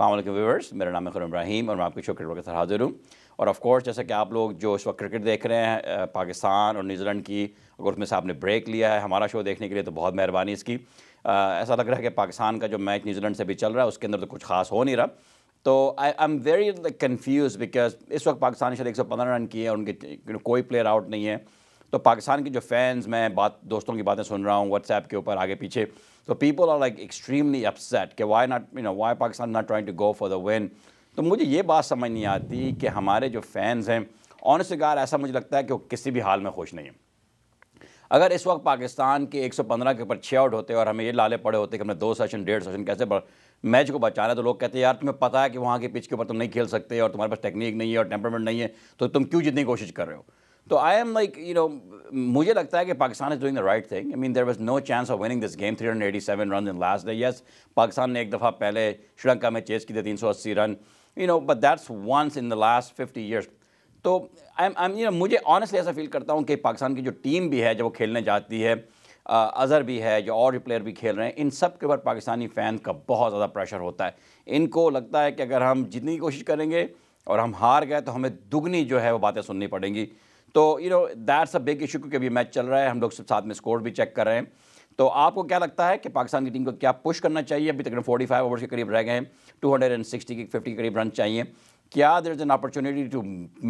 अस्सलाम वालेकुम व्यूअर्स, मेरा नाम है खुरम इब्राहिम और मैं आपके शो क्रिकेट के साथ हाजिर हूँ। और ऑफ कोर्स जैसा कि आप लोग जो इस वक्त क्रिकेट देख रहे हैं पाकिस्तान और न्यूजीलैंड की, अगर उसमें से आपने ब्रेक लिया है हमारा शो देखने के लिए तो बहुत मेहरबानी इसकी। ऐसा लग रहा है कि पाकिस्तान का जो मैच न्यूजीलैंड से भी चल रहा है उसके अंदर तो कुछ खास हो नहीं रहा। तो I am very confuse because इस वक्त पाकिस्तान ने शायद 115 रन किए हैं, उनके कोई प्लेयर आउट नहीं है। तो पाकिस्तान के जो फैंस, मैं दोस्तों की बातें सुन रहा हूँ व्हाट्सएप के ऊपर आगे पीछे, तो people are like extremely upset कि why Pakistan not trying to go for the win. तो मुझे ये बात समझ नहीं आती कि हमारे जो फैंस हैं, ऑनेस्ट गार ऐसा मुझे लगता है कि वो किसी भी हाल में खुश नहीं है। अगर इस वक्त पाकिस्तान के 115 के ऊपर 6 आउट होते और हमें ये लाले पड़े होते कि हमने 2 सेशन 1.5 सेशन कैसे मैच को बचाना है, तो लोग कहते हैं यार तुम्हें पता है कि वहाँ की पिच के ऊपर तुम नहीं खेल सकते और तुम्हारे पास टेक्निक नहीं है और टेम्परमेंट नहीं है, तो तुम क्यों जितनी कोशिश कर रहे हो। तो आई एम लाइक मुझे लगता है कि Pakistan is doing the right thing. I mean there was no chance of winning this game. 387 run in last day. Yes, Pakistan ने एक दफ़ा पहले श्रीलंका में चेस की थी 380 run, but that's once in the last 50 years. तो मुझे ऑनेस्टली ऐसा फील करता हूँ कि पाकिस्तान की जो टीम भी है जब वो खेलने जाती है, अज़हर भी है, जो और भी प्लेयर भी खेल रहे हैं, इन सब के ऊपर पाकिस्तानी फ़ैन का बहुत ज़्यादा प्रेशर होता है। इनको लगता है कि अगर हम जितनी कोशिश करेंगे और हम हार गए तो हमें दुगनी जो है वो बातें सुननी पड़ेंगी। तो दैट्स अ बिग इशू, क्योंकि अभी मैच चल रहा है, हम लोग सब साथ में स्कोर भी चेक कर रहे हैं। तो आपको क्या लगता है कि पाकिस्तान की टीम को क्या पुश करना चाहिए? अभी तक 45 ओवर्स के करीब रह गए हैं, 260 की 50 के करीब रन चाहिए। क्या there is an opportunity to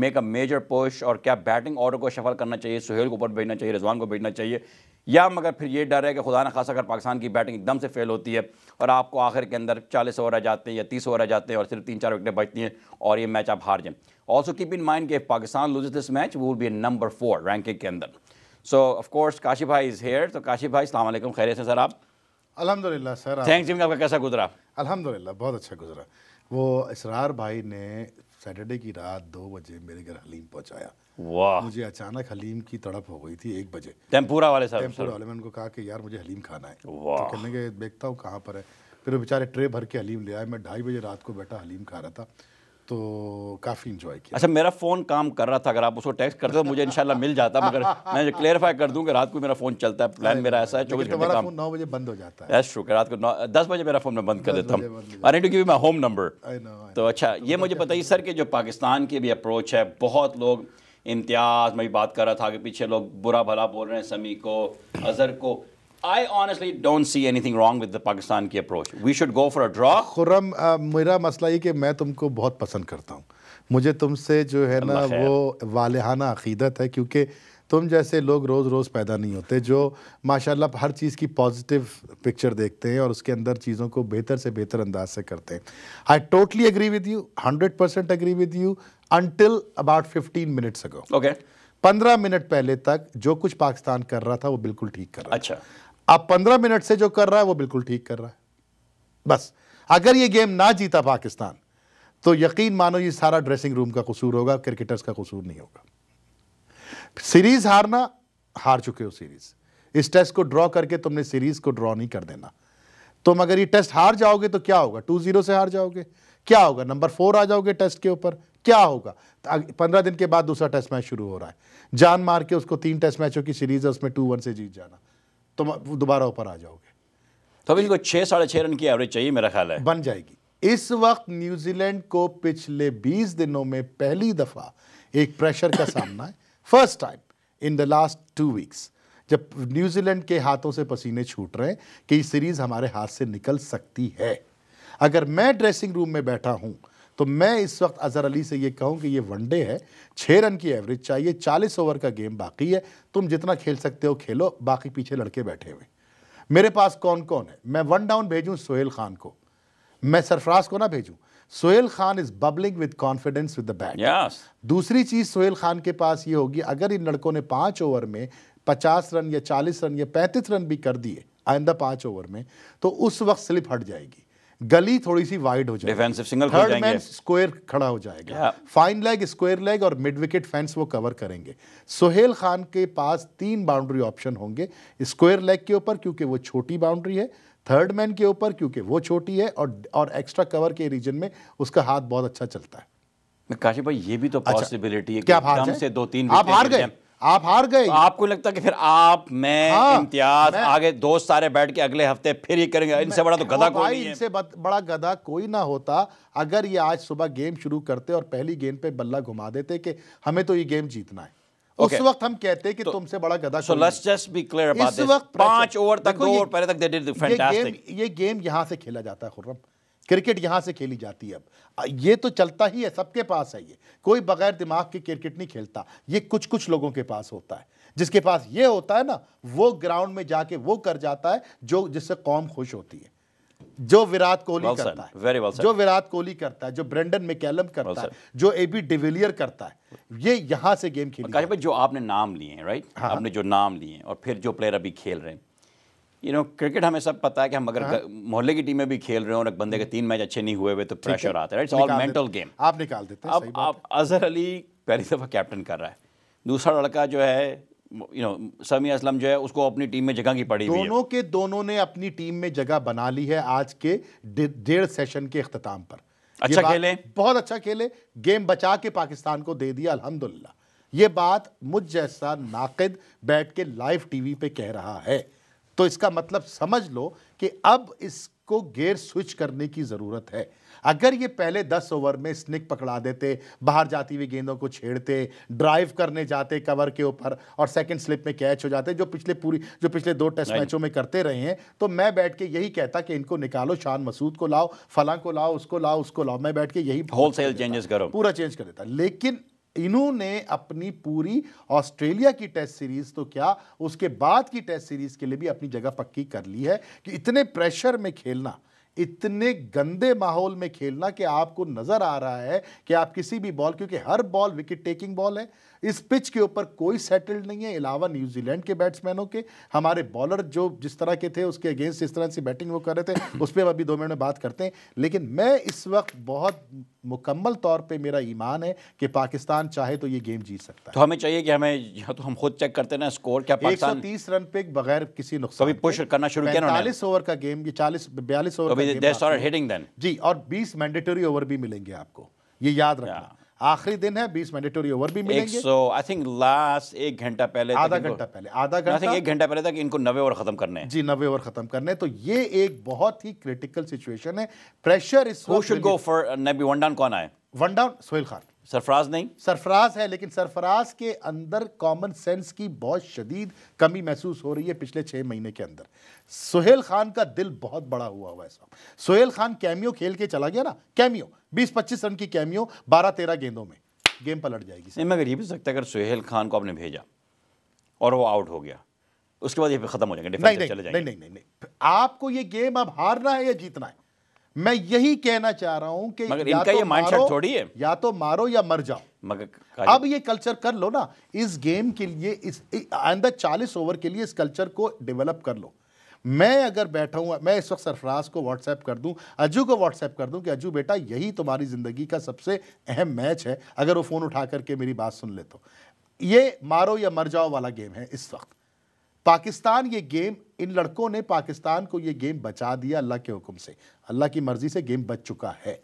make a major push? और क्या बैटिंग ऑर्डर को शफल करना चाहिए, सुहेल को ऊपर भेजना चाहिए, रिजवान को भेजना चाहिए, या मगर फिर ये डर है कि खुदा न खासा अगर पाकिस्तान की बैटिंग एकदम से फेल होती है और आपको आखिर के अंदर 40 ओवर आ जाते हैं या 30 ओवर आ जाते हैं और सिर्फ 3-4 विकेटें बचती हैं और ये मैच आप हार जाएं। ऑल्सो कीप इन माइंड कि पाकिस्तान लूजेस दिस मैच वो विल बी नंबर 4 रैंकिंग के अंदर। सो ऑफ कोर्स काशिफ भाई इज़ हेयर। तो काशिफ भाई अस्सलाम वालेकुम, खैरियत से सर आप? अल्हम्दुलिल्लाह सर। थैंक्सगिविंग आपका कैसा गुजरा? अल्हम्दुलिल्लाह बहुत अच्छा गुजरा। वो इसरार भाई ने सैटरडे की रात 2 बजे मेरे घर हलीम पहुंचाया। वाह! मुझे अचानक हलीम की तड़प हो गई थी 1 बजे। टेम्पुरा वाले सर? टेम्पुरा वाले, मैंने उनको कहा कि यार मुझे हलीम खाना है। वाह! तो कहने के देखता हूँ कहाँ पर है। फिर वो बेचारे ट्रे भर के हलीम ले आए। मैं 2:30 बजे रात को बैठा हलीम खा रहा था, तो काफ़ी इंजॉय किया। अच्छा, मेरा फ़ोन काम कर रहा था, अगर आप उसको टेक्स्ट करते तो मुझे इंशाल्लाह मिल जाता, मगर मैं क्लेरिफाई कर दूं कि रात को मेरा फ़ोन चलता है। प्लान मेरा ऐसा है 24 घंटे तुम्हारा काम। फ़ोन 9 बजे बंद हो जाता है। दैट्स ट्रू कि रात को 10 बजे मेरा फ़ोन मैं बंद कर देता हूँ। 10 बजे बंद हो I need to give you my home number. I know। तो अच्छा, ये मुझे बताइए सर कि जो पाकिस्तान की भी अप्रोच है, बहुत लोग इम्तियाज़, मैं भी बात कर रहा था, आगे पीछे लोग बुरा भला बोल रहे हैं समी को, अज़हर को। I honestly don't see anything wrong with the Pakistan की approach. We should go for a draw. Khurram, मेरा मसला ये कि मैं तुमको बहुत पसंद करता हूँ। मुझे तुमसे जो है ना वो वालिहाना अक़ीदत है, क्योंकि तुम जैसे लोग रोज़ रोज़ पैदा नहीं होते जो माशाल्लाह हर चीज़ की पॉजिटिव पिक्चर देखते हैं और उसके अंदर चीज़ों को बेहतर से बेहतर अंदाज से करते हैं। I totally agree with you, 100% agree with you until about 15 minutes ago. Okay. 15 minute पहले तक जो कुछ पाकिस्तान कर रहा था वो बिल्कुल ठीक कर रहा है। अच्छा, अब 15 मिनट से जो कर रहा है वो बिल्कुल ठीक कर रहा है। बस अगर ये गेम ना जीता पाकिस्तान तो यकीन मानो ये सारा ड्रेसिंग रूम का कसूर होगा, क्रिकेटर्स का कसूर नहीं होगा। सीरीज हारना, हार चुके हो सीरीज। इस टेस्ट को ड्रॉ करके तुमने सीरीज को ड्रॉ नहीं कर देना। तुम अगर ये टेस्ट हार जाओगे तो क्या होगा? 2-0 से हार जाओगे, क्या होगा? नंबर 4 आ जाओगे टेस्ट के ऊपर, क्या होगा? 15 दिन के बाद दूसरा टेस्ट मैच शुरू हो रहा है, जान मार के उसको 3 टेस्ट मैचों की सीरीज है, उसमें 2-1 से जीत जाना, तुम दोबारा ऊपर आ जाओगे। तो अभी इनको 6-6.5 रन की एवरेज चाहिए मेरा ख्याल है। बन जाएगी। इस वक्त न्यूजीलैंड को पिछले 20 दिनों में पहली दफा एक प्रेशर का सामना है, first time in the last 2 weeks, जब न्यूजीलैंड के हाथों से पसीने छूट रहे हैं कि ये सीरीज हमारे हाथ से निकल सकती है। अगर मैं ड्रेसिंग रूम में बैठा हूं तो मैं इस वक्त अजहर अली से ये कहूं कि ये वनडे है, 6 रन की एवरेज चाहिए, 40 ओवर का गेम बाकी है, तुम जितना खेल सकते हो खेलो, बाकी पीछे लड़के बैठे हुए। मेरे पास कौन कौन है? मैं 1 डाउन भेजूं सोहेल खान को, मैं सरफराज को ना भेजूं। Sohail Khan is bubbling with confidence with the bat. Yes. दूसरी चीज सोहेल खान के पास ये होगी, अगर इन लड़कों ने 5 ओवर में 50 रन या 40 रन या 35 रन भी कर दिए आइंदा 5 ओवर में, तो उस वक्त स्लिप हट जाएगी, गली थोड़ी सी वाइड हो जाएगी, डिफेंसिव सिंगल खुल थर्ड जाएंगे। मैन स्क्वायर खड़ा हो जाएगा, Yeah. Fine leg, square leg और मिड विकेट फेंस वो कवर करेंगे। सोहेल खान के पास 3 बाउंड्री ऑप्शन होंगे, स्क्वायर लेग के ऊपर क्योंकि वो छोटी बाउंड्री है, थर्ड मैन के ऊपर क्योंकि वो छोटी है, और एक्स्ट्रा कवर के रीजन में उसका हाथ बहुत अच्छा चलता है। काशिफ भाई, ये भी तो पॉसिबिलिटी है क्या कि आप हार कम जाएं? से 2-3 आप हार गए, आप हार गए। तो आपको लगता है कि फिर आप, मैं, हाँ, इम्तियाज, आगे दोस्त सारे बैठ के अगले हफ्ते फिर ये करेंगे, इनसे बड़ा तो गधा कोई नहीं है। इनसे बड़ा गधा कोई ना होता अगर ये आज सुबह गेम शुरू करते और पहली गेंद पे बल्ला घुमा देते कि हमें तो ये गेम जीतना है। उस वक्त हम कहते कि तुमसे बड़ा गधा कोई नहीं। Let's just be clear about this. 5 over तक, 2 ओवर पहले तक दे डिड फैंटास्टिक। ये गेम यहां से खेला जाता है खुर्रम, क्रिकेट यहां से खेली जाती है। अब ये तो चलता ही है, सबके पास है। ये कोई बगैर दिमाग के क्रिकेट नहीं खेलता। ये कुछ कुछ लोगों के पास होता है। जिसके पास ये होता है ना, वो ग्राउंड में जाके वो कर जाता है जो जिससे कौम खुश होती है। जो विराट कोहली करता है, जो विराट कोहली करता है, जो ब्रेंडन मैकलम करता है, जो एबी डिविलियर करता है, ये यहां से गेम खेली। काशिफ भाई, जो आपने नाम लिए हैं, राइट, आपने जो नाम लिए हैं और फिर जो प्लेयर अभी खेल रहे हैं, क्रिकेट हमें सब पता है कि हम अगर मोहल्ले की टीम में भी खेल रहे हो और एक बंदे के 3 मैच अच्छे नहीं हुए तो प्रेशर आता है। इट्स ऑल मेंटल गेम, आप निकाल देते हैं। अब आप अजहर अली पहली दफा कैप्टन कर रहा है, दूसरा लड़का जो है समी असलम जो है, उसको अपनी टीम में जगह की पड़ी हुई है। दोनों ने अपनी टीम में जगह बना ली है आज के 1.5 सेशन के इख्तिताम पर। अच्छा खेले, बहुत अच्छा खेले, गेम बचा के पाकिस्तान को दे दिया अल्हम्दुलिल्लाह। ये बात मुझ जैसा नाकिद बैठ के लाइव टीवी पे कह रहा है, तो इसका मतलब समझ लो कि अब इसको गियर स्विच करने की जरूरत है। अगर ये पहले 10 ओवर में स्निक पकड़ा देते, बाहर जाती हुई गेंदों को छेड़ते, ड्राइव करने जाते कवर के ऊपर और सेकंड स्लिप में कैच हो जाते, जो पिछले 2 टेस्ट मैचों में करते रहे हैं, तो मैं बैठ के यही कहता कि इनको निकालो, शान मसूद को लाओ, फलां को लाओ, उसको लाओ, उसको लाओ। मैं बैठ के यही होलसेल चेंजेस करो, पूरा चेंज कर देता। लेकिन इन्होंने अपनी पूरी ऑस्ट्रेलिया की टेस्ट सीरीज तो क्या, उसके बाद की टेस्ट सीरीज के लिए भी अपनी जगह पक्की कर ली है कि इतने प्रेशर में खेलना, इतने गंदे माहौल में खेलना कि आपको नजर आ रहा है कि आप किसी भी बॉल, क्योंकि हर बॉल विकेट टेकिंग बॉल है, इस पिच के ऊपर कोई सेटल्ड नहीं है अलावा न्यूजीलैंड के बैट्समैनों के। हमारे बॉलर जो जिस तरह के थे उसके अगेंस्ट जिस तरह से बैटिंग वो कर रहे थे, उस पर अभी 2 मिनट में बात करते हैं। लेकिन मैं इस वक्त बहुत मुकम्मल तौर पे मेरा ईमान है कि पाकिस्तान चाहे तो ये गेम जीत सकता है। तो हमें चाहिए कि हमें, तो हम खुद चेक करते ना स्कोर, क्या पाकिस्तान 130 रन पे बगैर किसी नुकसान कभी पुश करना शुरू किया ना, 45 ओवर का गेम, ये 42 ओवर का game, they started hitting then जी, और 20 मैंडेटरी ओवर भी मिलेंगे आपको, ये याद रखना। आखिरी दिन है, 20 मैंडेटरी ओवर भी मिलेंगे। आई थिंक लास्ट 1 घंटा पहले, आधा घंटा पहले 1 घंटा पहले तक इनको 90 ओवर खत्म करने हैं। जी, 90 ओवर खत्म करने। तो ये एक बहुत ही क्रिटिकल सिचुएशन है। प्रेशर इस Who should go for Nabi one down? कौन आए? One down Sohail Khan. सरफराज नहीं? सरफराज है, लेकिन सरफराज के अंदर कॉमन सेंस की बहुत शदीद कमी महसूस हो रही है पिछले 6 महीने के अंदर। सोहेल खान का दिल बहुत बड़ा हुआ है साहब। सोहेल खान कैमियो खेल के चला गया ना, कैमियो 20-25 रन की कैमियो 12-13 गेंदों में गेम पलट जाएगी। नहीं, मगर ये भी सकता है अगर सोहेल खान को आपने भेजा और वो आउट हो गया, उसके बाद ये खत्म हो जाएंगे, डिफेंस चले जाएंगे। नहीं, आपको ये गेम अब हारना है या जीतना है, मैं यही कहना चाह रहा हूं कि मगर इनका ये माइंडसेट थोड़ी है, या तो मारो या मर जाओ। मगर अब ये कल्चर कर लो ना, इस गेम के लिए, इस आइंदा 40 ओवर के लिए इस कल्चर को डेवलप कर लो। मैं अगर बैठा हूं, मैं इस वक्त सरफराज को व्हाट्सएप कर दूं, अज्जू को व्हाट्सएप कर दूं कि अज्जू बेटा यही तुम्हारी जिंदगी का सबसे अहम मैच है, अगर वो फोन उठा करके मेरी बात सुन ले तो। ये मारो या मर जाओ वाला गेम है इस वक्त। पाकिस्तान ये गेम, इन लड़कों ने पाकिस्तान को ये गेम बचा दिया अल्लाह के हुक्म से, अल्लाह की मर्जी से गेम बच चुका है।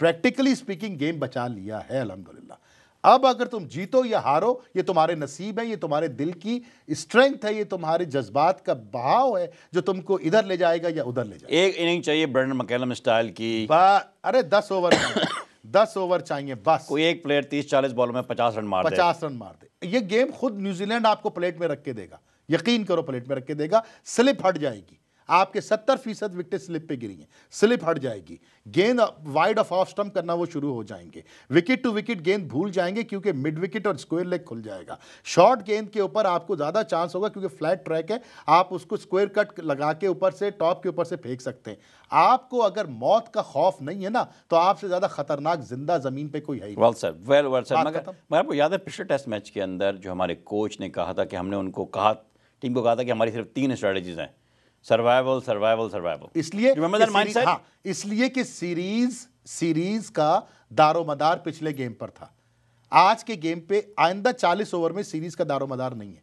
प्रैक्टिकली स्पीकिंग गेम बचा लिया है अल्हम्दुलिल्लाह। अब अगर तुम जीतो या हारो, ये तुम्हारे नसीब है, ये तुम्हारे दिल की स्ट्रेंथ है, ये तुम्हारे जज्बात का बहाव है जो तुमको इधर ले जाएगा या उधर ले जाएगा। एक इनिंग चाहिए ब्रेंडन मैकलम स्टाइल की। अरे 10 ओवर 10 ओवर चाहिए बस। कोई एक प्लेयर 30-40 बॉल में 50 रन मार दे, 50 रन मार दे। ये गेम खुद न्यूजीलैंड आपको प्लेट में रख के देगा, यकीन करो प्लेट में रख के देगा। स्लिप हट जाएगी, आपके 70% विकेट स्लिप पे गिरी हैं, स्लिप हट जाएगी, गेंद वाइड ऑफ ऑफ स्टंप करना वो शुरू हो जाएंगे, विकेट टू विकेट गेंद भूल जाएंगे क्योंकि मिड विकेट और स्क्वायर लेग खुल जाएगा। शॉर्ट गेंद के ऊपर आपको ज़्यादा चांस होगा क्योंकि फ्लैट ट्रैक है, आप उसको स्क्वायर कट लगा के ऊपर से टॉप के ऊपर से फेंक सकते हैं। आपको अगर मौत का खौफ नहीं है ना, तो आपसे ज़्यादा खतरनाक जिंदा ज़मीन पे कोई है ही नहीं। Well sir, well sir. मगर आपको याद है पिछले टेस्ट मैच के अंदर जो हमारे कोच ने कहा था कि हमने उनको कहा, टीम को कहा था कि हमारी सिर्फ 3 स्ट्रेटजीज हैं, सर्वाइवल सर्वाइवल सर्वाइवल। इसलिए कि सीरीज का दारोमदार पिछले गेम पर था, आज के गेम पे आइंदा 40 ओवर में सीरीज का दारोमदार नहीं है।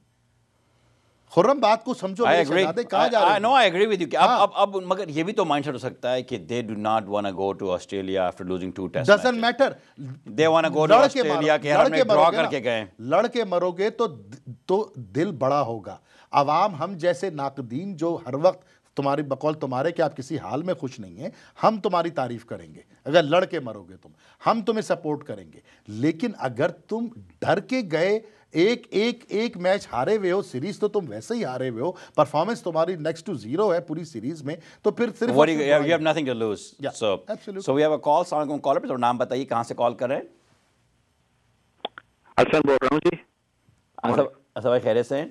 खुर्रम बात को समझो मेरे शहजादे, कहाँ जा रहे हो? No I agree with you कि अब मगर ये भी तो माइंडसेट हो सकता है कि they do not want to go to Australia after losing 2 test doesn't matter, they want to go to Australia के हमने ड्रॉ करके गए। लड़के मरोगे तो दिल बड़ा होगा। अवाम हम जैसे नाकदीन जो हर वक्त तुम्हारी बकौल तुम्हारे कि आप किसी हाल में खुश नहीं हैं, हम तुम्हारी तारीफ करेंगे अगर लड़के मरोगे तुम, हम तुम्हें सपोर्ट करेंगे। लेकिन अगर तुम डर के गए, एक मैच हारे हुए हो, सीरीज तो तुम वैसे ही हारे हुए हो, परफॉर्मेंस तुम्हारी नेक्स्ट टू 0 है पूरी सीरीज में, तो फिर सिर्फ you have nothing to lose. So we have a call. अस्सलाम वालेकुम कॉलर पे, तो नाम बताइए, कहाँ से कॉल कर रहे हैं? हसन बोल रहा हूँ जी। अच्छा भाई, खैरियत से हैं?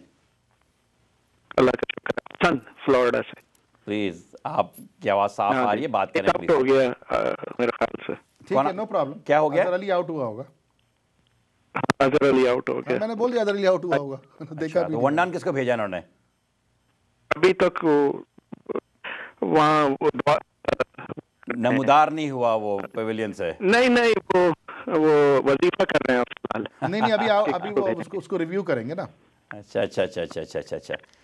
अल्लाह का शुक्र। हसन फ्लोरिडा से। प्लीज आपकी आवाज साफ आ रही है, बात करें प्लीज। हो गया मेरे ख्याल से। ठीक है, नो प्रॉब्लम। क्या हो गया? अजहर अली आउट हुआ होगा। अजहर अली आउट हो गया। मैंने बोल दिया अजहर अली आउट हुआ होगा। देखा भी तो वन डाउन किसको भेजा इन्होंने? अभी तक वहाँ नमूदार नहीं हुआ वो पेविलियन से? नहीं वो वजीफा कर रहे हैं फिलहाल। नहीं अभी वो उसको रिव्यू करेंगे ना। अच्छा।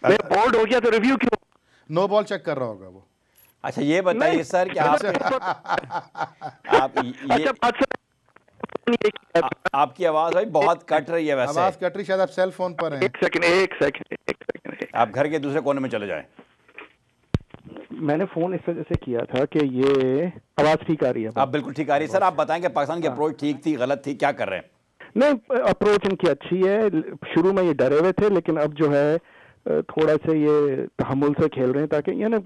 मैं बोर्ड हो गया तो रिव्यू क्यों? नो बॉल चेक कर रहा होगा वो। अच्छा ये बताइए सर कि आपकी आवाज भाई बहुत कट रही है। वैसे आवाज कट रही, शायद आप सेल फोन पर हैं। एक सेकंड आप घर के दूसरे कोने में चले जाएं। मैंने फोन इस वजह से किया था कि ये आवाज ठीक आ रही है। आप बिल्कुल ठीक आ रही है सर। आप बताएं कि पाकिस्तान की अप्रोच ठीक थी, गलत थी, क्या कर रहे हैं? नहीं, अप्रोच इनकी अच्छी है। शुरू में ये डरे हुए थे, लेकिन अब जो है थोड़ा से ये तहम्मुल से खेल रहे हैं, ताकि यानी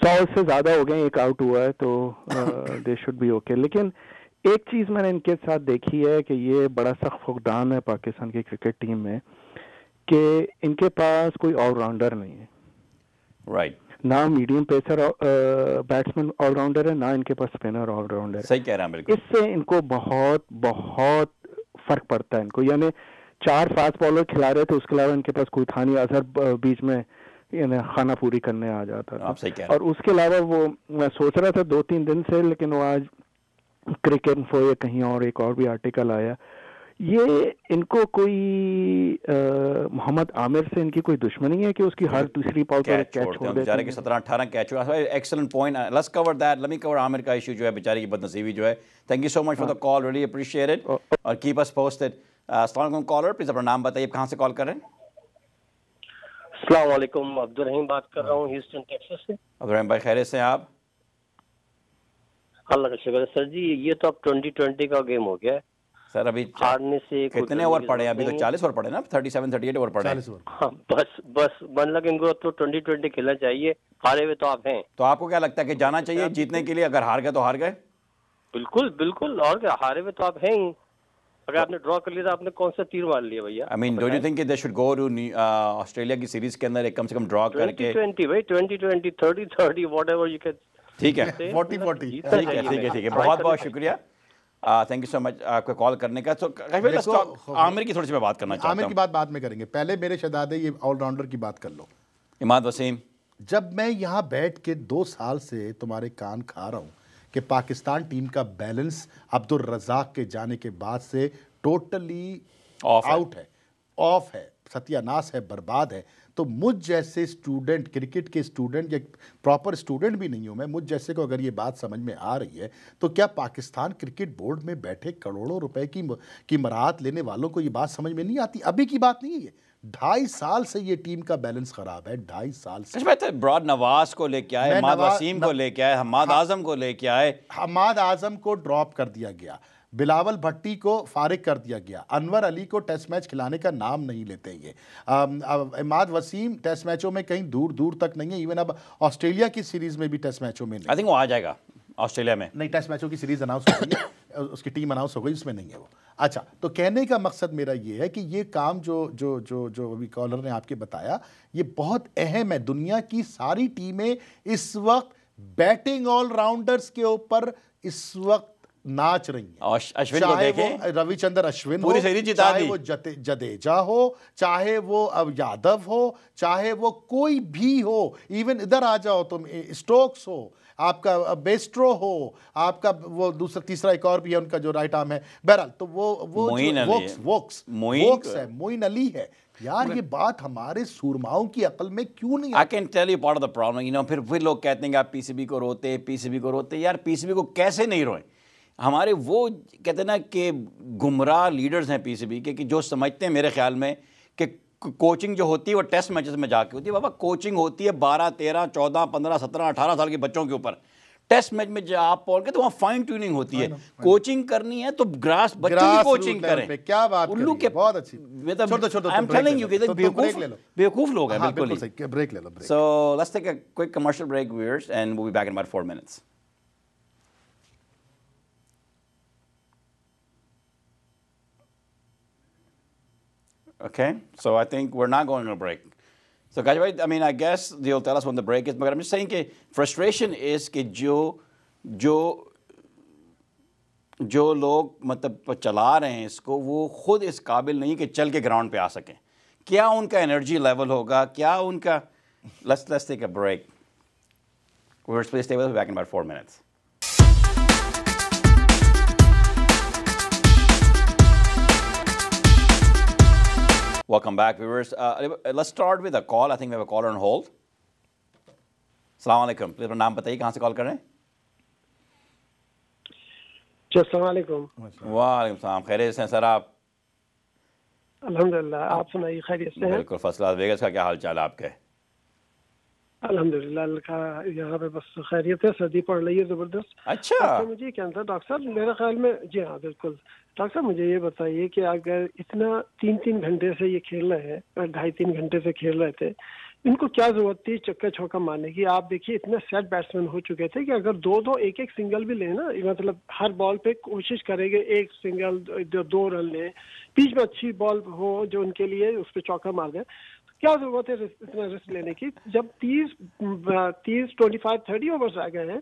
100 से ज्यादा हो गए, एक आउट हुआ है तो दे शुड बी ओके। लेकिन एक चीज मैंने इनके साथ देखी है कि ये बड़ा सख्त फुकदान है पाकिस्तान की क्रिकेट टीम में कि इनके पास कोई ऑलराउंडर नहीं है। राइट। ना मीडियम पेसर बैट्समैन ऑलराउंडर है, ना इनके पास स्पिनर ऑलराउंडर है। सही कह रहे हैं बिल्कुल। इससे इनको बहुत बहुत फर्क पड़ता है। इनको यानी 4 फास्ट बॉलर खिला रहे थे, उसके अलावा इनके पास कोई था नहीं। अजहर बीच में यानी खाना पूरी करने आ जाता था। आप सही कह रहे हैं। और उसके अलावा वो मैं सोच रहा था 2-3 दिन से, लेकिन वो आज क्रिकेट इन्फो या कहीं और एक और भी आर्टिकल आया, ये इनको कोई मोहम्मद आमिर से इनकी कोई दुश्मनी है कि उसकी हर दूसरी बॉल पर कैच छोड़ देते हैं। बेचारे के 17-18 कैच हुआ। Excellent point. Let's cover that. Let me cover Aamir का इशू जो है, बेचारे की बदनसीबी जो है। Thank you so much for the call, really appreciate it और कीप अस पोस्टेड। अस्सलाम वालेकुम कॉलर, प्लीज अपना नाम बताइए, कहाँ से कॉल कर रहे हैं? अस्सलाम वालेकुम, अब्दुल रहीम बात कर रहा हूँ ह्यूस्टन टेक्सास से। अब्दुल रहीम भाई, खैरियत से हैं आप? अल्लाह का शुक्र है सर जी। ये तो अब 2020 का गेम हो गया है सर। अभी हारने से कितने ओवर पड़े? अभी तो 40 ओवर पड़े ना, 37-38 ओवर पड़े। 40 ओवर। हाँ, बस मतलब इनको तो 2020 खेलना चाहिए। हारे हुए तो आप हैं। तो आपको क्या लगता है कि जाना चाहिए जीतने के लिए? अगर हार गए तो हार गए। बिल्कुल और क्या, हारे हुए तो आप हैं ही। अगर आपने ड्रॉ कर लिया तो आपने कौन सा तीर मार लिया भैया? I mean don't you think they should go to Australia की सीरीज के अंदर एक कम से कम ड्रॉ करके 2020 भाई, 2020 30 व्हाटएवर यू कैन। ठीक है 40-40। ठीक है। बहुत बहुत शुक्रिया, थैंक यू सो मच आपका कॉल करने का। तो आमिर की थोड़ी सी मैं बात करना चाहता हूं। आमिर की बात बाद में करेंगे, पहले मेरे शहजादे ये ऑलराउंडर की बात कर लो। इमाद वसीम, जब मैं यहाँ बैठ के 2 साल से तुम्हारे कान खा रहा हूँ कि पाकिस्तान टीम का बैलेंस अब्दुल रज़ाक के जाने के बाद से टोटली आउट है, ऑफ है, सत्यानाश है, बर्बाद है, तो मुझ जैसे स्टूडेंट, क्रिकेट के स्टूडेंट या प्रॉपर स्टूडेंट भी नहीं हूँ मैं, मुझ जैसे को अगर ये बात समझ में आ रही है तो क्या पाकिस्तान क्रिकेट बोर्ड में बैठे करोड़ों रुपए की मराहत लेने वालों को ये बात समझ में नहीं आती? अभी की बात नहीं है ये, 2.5 साल से ये टीम का बैलेंस खराब है, 2.5 साल से। ब्रॉड नवाज को लेके आए, इमाद वसीम को लेके आए, हम्माद आजम को लेके आए। हम्माद आजम को ड्रॉप कर दिया गया, बिलावल भट्टी को फारिग कर दिया गया, अनवर अली को टेस्ट मैच खिलाने का नाम नहीं लेते ये, इमाद वसीम टेस्ट मैचों में कहीं दूर दूर तक नहीं है, इवन अब ऑस्ट्रेलिया की सीरीज में भी टेस्ट मैचों में नहीं। आई थिंक वो आ जाएगा ऑस्ट्रेलिया में। नहीं, टेस्ट मैचों की सीरीज अनाउंस हो गई है, उसकी टीम अनाउंस हो गई, उसमें नहीं है वो। अच्छा, तो कहने का मकसद मेरा ये है कि ये काम जो अभी कॉलर ने आपके बताया, ये बहुत अहम है। दुनिया की सारी टीमें इस वक्त बैटिंग ऑलराउंडर्स के ऊपर इस वक्त नाच रही हैं। अश्विन को देखें, रविचंद्र अश्विन पूरी हो, सीरीज जिता चाहे दी। वो जडेजा हो, चाहे वो अब यादव हो, चाहे वो कोई भी हो, इवन इधर आ जाओ तुम, स्टोक्स हो, आपका बेस्ट्रो हो, आपका वो दूसरा तीसरा एक और भी है उनका जो राइट आर्म है, बहरहाल तो वो मोइन वोक्स है, मोइन अली है, यार ये बात हमारे सूरमाओं की अकल में क्यों नहीं I can tell you part of the problem, you know, फिर लोग कहते हैं कि आप पीसीबी को रोते, पीसीबी को रोते। यार पीसीबी को कैसे नहीं रोए? हमारे वो कहते हैं ना कि गुमराह लीडर्स हैं पीसीबी के, कि जो समझते हैं मेरे ख्याल में कि कोचिंग जो होती है वो टेस्ट मैचेस में जाके होती है। बाबा कोचिंग होती है 12, 13, 14, 15, 17, 18 साल के बच्चों के ऊपर। टेस्ट मैच में जब आप पहुंच के तो वहाँ फाइन ट्यूनिंग होती है। कोचिंग करनी है तो ग्रास बच्चों की कोचिंग करें। क्या बात उल्लू के बहुत अच्छी। आई एम टेलिंग यू कि बेवकूफ लोग हैं बिल्कुल ही। ब्रेक ले लो। So let's take a quick commercial break viewers and we'll be back in about 4 minutes. Okay, so I think we're not going on a break. So guys, I mean, I guess they'll tell us when the break is, but I'm just saying कि frustration is कि जो लोग मतलब चला रहे हैं इसको, वो खुद इस काबिल नहीं कि चल के ग्राउंड पे आ सकें। क्या उनका एनर्जी लेवल होगा, क्या उनका let's take a break. We're supposed to stay with us, back in about 4 minutes. Welcome back, viewers. Let's start with a call. I think we have a caller on hold. Assalamu alaikum. Please अपना नाम बताइए, कहाँ से call कर रहे हैं? जी अस्सलाम वालेकुम। वालेकुम सलाम। खैरियत से हैं सर आप? अल्हम्दुलिल्लाह, आप सुनाइए खैरियत से हैं? बिल्कुल फर्स्ट क्लास। वेगस का क्या हाल चाल है आपके? अल्हम्दुलिल्लाह का यहाँ पे बस खैरियत है, सर्दी पड़ रही है ज़बरदस्त। अच्छा। तो मुझे क्या था डॉक्टर साहब, मेरे ख्याल में जी हाँ बिल्कुल। डॉक्टर साहब मुझे ये बताइए कि अगर इतना 3-3 घंटे से ये खेल रहे हैं, 2.5-3 घंटे से खेल रहे थे, इनको क्या जरूरत थी चक्का चौका मारने की? आप देखिए इतने सेट बैट्समैन हो चुके थे कि अगर 2-2 एक-एक सिंगल भी लें ना, मतलब हर बॉल पे कोशिश करेंगे एक सिंगल 2 रन लें, बीच में अच्छी बॉल हो जो उनके लिए, उस पर चौका मार दें। क्या जरूरत है इतना रिस्क लेने की? जब 25-30 ओवर्स आ गए हैं,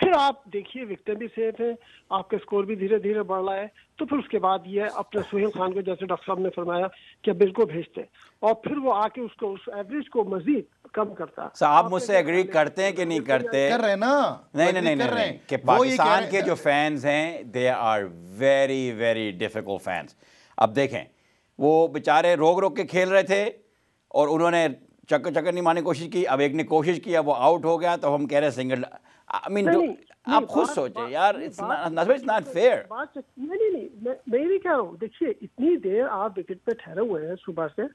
फिर आप देखिए विकेटें भी सेफ हैं, आपका स्कोर भी धीरे धीरे बढ़ रहा है, तो फिर उसके बाद ये अपने सोहेल खान को, जैसे डॉक्टर साहब ने फरमाया, कि बिल्कुल भेजते और फिर वो आके उसको उस एवरेज को मजीद कम करता। सर आप मुझसे एग्री करते हैं कि नहीं करते? कर रहे हैं ना। नहीं कि पाकिस्तान के जो फैंस हैं they are very very difficult fans. अब देखें वो बेचारे रोक के खेल रहे थे और उन्होंने चक्कर नहीं मारने की कोशिश की। अब एक ने कोशिश किया, वो आउट हो गया, तो हम कह रहे हैं सिंगल। आई मीन आप खुद सोचे यार, इट्स नॉट फेयर। नहीं मैं भी कह रहा हूँ, देखिए इतनी देर आप विकेट पे ठहरे हुए हैं सुबह से,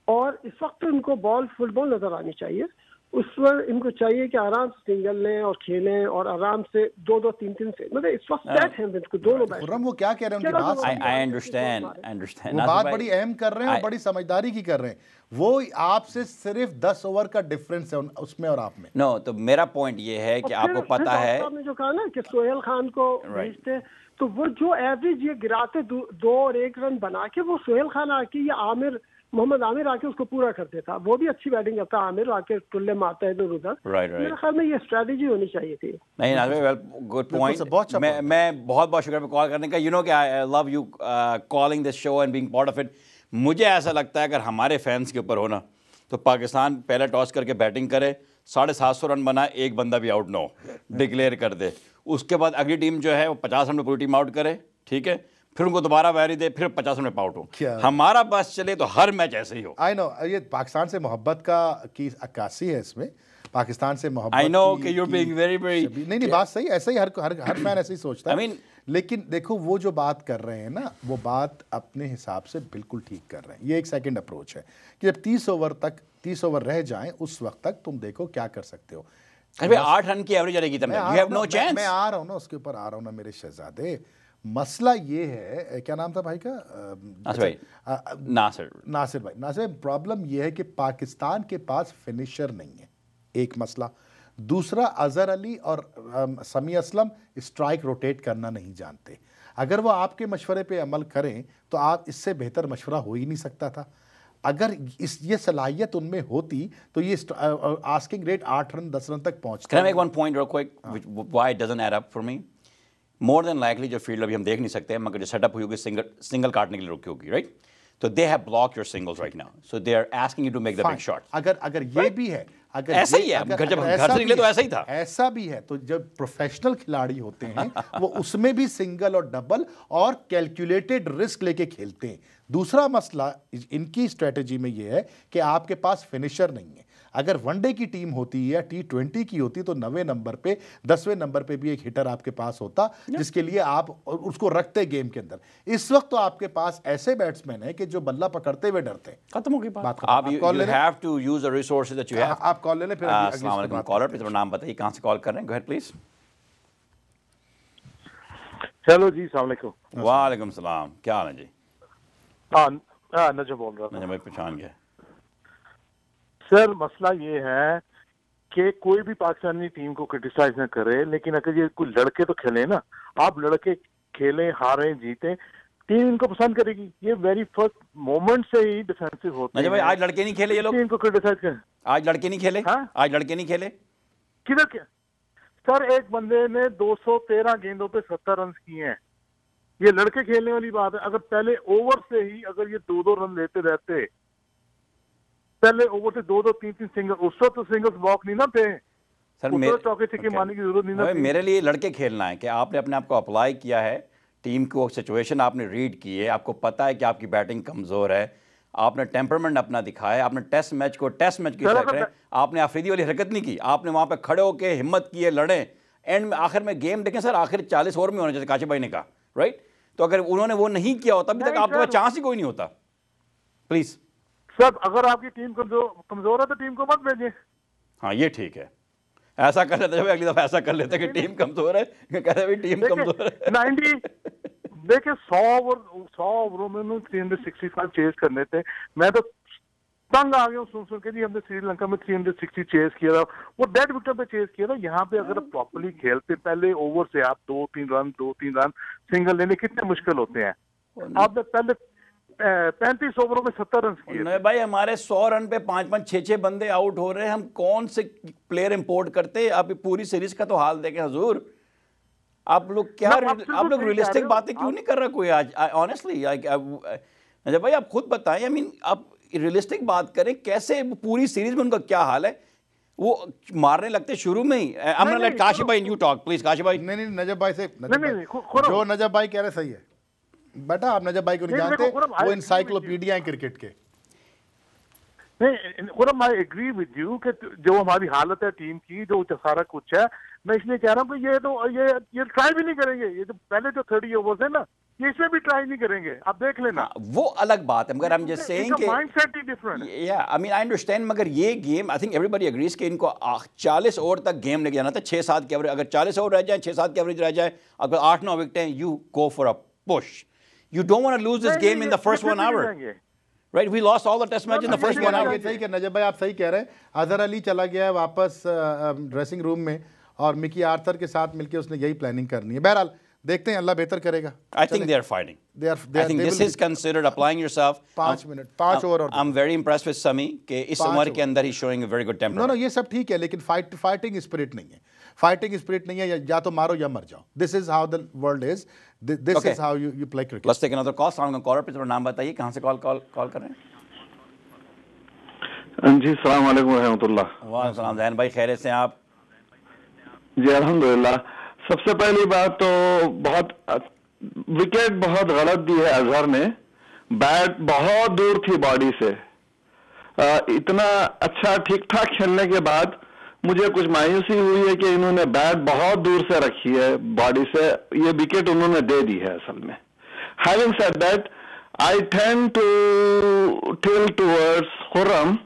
और इस वक्त इनको बॉल फुल बॉल नजर आनी चाहिए। उस वक्त इनको चाहिए कि आराम से सिंगल लें और खेलें और आराम से 2-2, 3-3 से, मतलब इस वक्त सेट हैं इनको दोनों बैट्समैन। खुर्रम वो क्या कह रहे हैं उनकी बात, आई अंडरस्टैंड वो बात बड़ी अहम कर रहे हैं और बड़ी समझदारी की कर रहे हैं। वो आपसे सिर्फ 10 ओवर का डिफरेंस है उसमें और आप में। नो तो मेरा पॉइंट ये है कि आपको पता है, आपने जो कहा ना कि सोहेल खान को भेजते, तो वो जो एवरेज ये गिराते 2 और 1 रन बना के, वो सोहेल खान आके या मोहम्मद आमिर आके उसको पूरा करते था। वो भी अच्छी बैटिंग करता है, आमिर आके टुल्ले मारता है इधर उधर। मेरे ख्याल में ये स्ट्रेटेजी होनी चाहिए थी। नहीं गुड पॉइंट। मैं बहुत शुक्रिया कॉल करने का। यू नो कि I love you calling this show and being part of it. मुझे ऐसा लगता है अगर हमारे फैंस के ऊपर हो ना, तो पाकिस्तान पहले टॉस करके बैटिंग करे, 750 रन बनाए, एक बंदा भी आउट ना हो, डिक्लेयर कर दे। उसके बाद अगली टीम जो है वो 50 रन में पूरी टीम आउट करे, ठीक है, फिर उनको दोबारा बैरी दे, फिर 50 रन में आउट हो। हमारा बस चले तो हर मैच ऐसे ही हो। आई नो ये पाकिस्तान से मोहब्बत की अक्कासी है इसमें, पाकिस्तान से मोहब्बत। आई नो कि यू आर बीइंग वेरी नहीं बात सही, ऐसे ही हर फैन ऐसे ही सोचता है। लेकिन देखो वो जो बात कर रहे हैं ना, वो बात अपने हिसाब से बिल्कुल ठीक कर रहे हैं। ये एक सेकंड अप्रोच है कि जब 30 ओवर रह जाएं, उस वक्त तक तुम देखो क्या कर सकते हो। 8 रन की एवरेज रहेगी, तब यू हैव नो चांस। मैं आ रहा हूं ना, उसके ऊपर आ रहा हूं ना मेरे शहजादे। मसला ये है, क्या नाम था भाई का? नासिर भाई। प्रॉब्लम ये है कि पाकिस्तान के पास फिनिशर नहीं है, एक मसला। दूसरा, अजहर अली और समी असलम स्ट्राइक रोटेट करना नहीं जानते। अगर वो आपके मशवरे पे अमल करें तो आप इससे बेहतर मशवरा हो ही नहीं सकता था। अगर ये सलाहियत उनमें होती तो ये आस्किंग रेट 8 रन 10 रन तक पहुंचता। Can I make one point real quick why it doesn't add up for me? More than likely जो फील्ड अभी हम देख नहीं सकते, मगर जो सेटअप हुई होगी सिंगल काटने के लिए रुकी होगी, राइट? तो they have block your singles right now, so they are asking you to make the big shot. अगर ये भी है, अगर ऐसा ही है, जब हम घर से निकले तो ऐसा ही था। ऐसा भी है, तो जब प्रोफेशनल खिलाड़ी होते हैं वो उसमें भी सिंगल और डबल और कैलकुलेटेड रिस्क लेके खेलते हैं। दूसरा मसला इनकी स्ट्रेटेजी में ये है कि आपके पास फिनिशर नहीं है। अगर वनडे की टीम होती है या T20 की होती तो 9वें नंबर पे 10वें नंबर पे भी एक हिटर आपके पास होता जिसके लिए आप उसको रखते गेम के अंदर। इस वक्त तो आपके पास ऐसे बैट्समैन हैं कि जो बल्ला पकड़ते हुए डरते हैं। खत्म हो गई बात। आप you have to use the resources that you have। आप कॉल ले लें, फिर अस्सलाम वालेकुम कॉलर, अपना नाम बताइए, कहाँ से कॉल कर रहे हैं? Go ahead please. हेलो जी, अस्सलाम वालेकुम। वालेकुम सलाम, क्या हाल है जी? नजम बोल रहा था। नजम भाई पहचान गया। सर मसला ये है कि कोई भी पाकिस्तानी टीम को क्रिटिसाइज न करे, लेकिन अगर ये कोई लड़के तो खेले ना, आप लड़के खेलें, हारें, जीतें, टीम इनको पसंद करेगी। ये वेरी फर्स्ट मोमेंट से ही डिफेंसिव होते हैं। भाई आज लड़के नहीं खेले ये लोग, टीम को क्रिटिसाइज करें। आज लड़के नहीं खेले। हाँ? आज लड़के नहीं खेले किधर क्या सर? एक बंदे ने 213 गेंदों पे 70 रन किए हैं। ये लड़के खेलने वाली बात है। अगर पहले ओवर से ही अगर ये 2-2 रन लेते रहते, पहले ओवर से 2-2 3-3 सिंगल, उस वक्त तो सिंगल्स वॉक नहीं ना थे सर। चौके छक्के मारने की जरूरत नहीं ना थी। मेरे लिए लड़के खेलना है कि आपने अपने आप को अप्लाई किया है, टीम को सिचुएशन आपने रीड की है, आपको पता है कि आपकी बैटिंग कमज़ोर है, आपने टेम्परमेंट अपना दिखाया है, आपने टेस्ट मैच को टेस्ट मैच की तरह करें। आपने आफरीदी वाली हरकत नहीं की, आपने वहाँ पे खड़े होकर हिम्मत की है, लड़े। एंड में आखिर में गेम देखें सर, आखिर 40 ओवर में होना जैसे काशिफ भाई ने कहा, राइट? तो अगर उन्होंने वो नहीं किया होता अभी तक आपके पास चांस ही कोई नहीं होता। प्लीज सब, अगर आपकी टीम कमजोर है तो टीम को मत भेजिए। हाँ ये ठीक है, ऐसा कर लेते, अगली दफा ऐसा कर लेते कि टीम कमजोर है, कहते भी टीम कमजोर है। 90 देखिए 100 ओवरों में 365 चेज करने थे। मैं तो तंग आ गया सुन के जी, हमने श्रीलंका में 360 चेज किया था, वो डेड विकेट पे चेज किया था। यहाँ पे अगर प्रॉपर्ली खेलते, पहले ओवर से आप 2-3 रन सिंगल लेने कितने मुश्किल होते हैं। आपने पहले 35 ओवरों में 70 रन किए। नहीं भाई, हमारे 100 रन पे 5-5 6-6 बंदे आउट हो रहे हैं, हम कौन से प्लेयर इंपोर्ट करते? आप पूरी सीरीज का तो हाल देखें हजूर। आप लोग क्या, आप लोग रियलिस्टिक बातें क्यों नहीं कर रहा कोई आज? ऑनेस्टली अजय भाई आप खुद बताएं, आई मीन आप रियलिस्टिक बात करें, कैसे पूरी सीरीज में उनका क्या हाल है? वो मारने लगते शुरू में ही। काशिफ भाई यू टॉक प्लीज। काशिफ भाई नहीं नजब भाई से, जो नजब भाई कह रहे सही है बेटा। आप नजब भाई को नहीं जानते, वो इंसाइक्लोपीडिया है क्रिकेट के। नहीं Khurram, I agree with you कि जो हमारी हालत है टीम की, जो सारा कुछ है, मैं इसलिए कह रहा हूँ कि ये ट्राई भी नहीं करेंगे। ये जो पहले जो 30 ओवर्स है ना, ये इसमें भी ट्राई नहीं करेंगे, आप देख लेना। वो अलग बात है, मगर हम जस्ट सेइंग कि माइंडसेट ही डिफरेंट है। या आई मीन आई अंडरस्टैंड, मगर ये game I think everybody agrees कि इनको 40 ओवर तक गेम लेके जाना था। 6-7 के एवरेज, अगर 40 ओवर रह जाए, 6-7 के एवरेज रह जाए, अगर 8-9 विकेटें, you go for a push. You don't want to lose this game in the first 1 hour, right? We lost all the test match in the first 1 hour. सही कह नजब भाई, आप सही कह रहे हैं। अजहर अली चला गया है वापस ड्रेसिंग रूम में, और मिकी आर्थर के साथ मिलकर उसने यही प्लानिंग करनी है। बहरहाल देखते हैं, अल्लाह बेहतर करेगा। I think they are fighting. I think this is considered applying yourself. 5 minute 5 over. और I'm very impressed with Sami कि इस उम्र के अंदर ही showing a very good temper. No ये सब ठीक है, लेकिन फाइटिंग स्पिरिट नहीं है। फाइटिंग स्पिरिट नहीं है, या तो मारो या मर जाओ। This is how the world is, this is how you play cricket. Let's take another call. सामने कॉलर पे, नाम बताइए, कहाँ से कॉल कर रहे हैं? जी अस्सलाम वालेकुम रहमतुल्लाह। वालेकुम सलाम। जैन भाई खैरियत से आप? जी अल्हम्दुलिल्लाह। सबसे पहली बात तो विकेट बहुत गलत दी है अजहर ने। बैट बहुत दूर थी बॉडी से। इतना अच्छा ठीक ठाक खेलने के बाद मुझे कुछ मायूसी हुई है कि इन्होंने बैट बहुत दूर से रखी है बॉडी से, ये विकेट उन्होंने दे दी है असल में। Having said that, I tend to tilt towards Khurram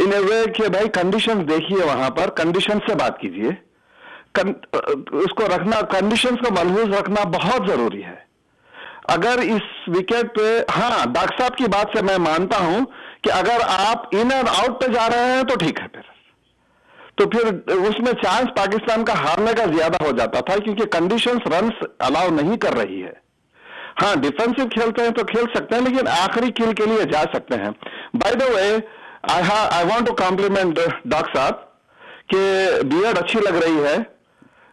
इन ए वे कि भाई कंडीशंस देखिए, वहां पर कंडीशंस से बात कीजिए, उसको रखना, कंडीशंस को मलहूज रखना बहुत जरूरी है। अगर इस विकेट पे, हाँ डॉक्टर साहब की बात से मैं मानता हूं कि अगर आप इन एंड आउट पे जा रहे हैं तो ठीक है, फिर उसमें चांस पाकिस्तान का हारने का ज्यादा हो जाता था, क्योंकि कंडीशंस रन्स अलाउ नहीं कर रही है। हाँ डिफेंसिव खेलते हैं तो खेल सकते हैं, लेकिन आखिरी किल के लिए जा सकते हैं। By the way I want to compliment doctor साहब कि बियर्ड अच्छी लग रही है,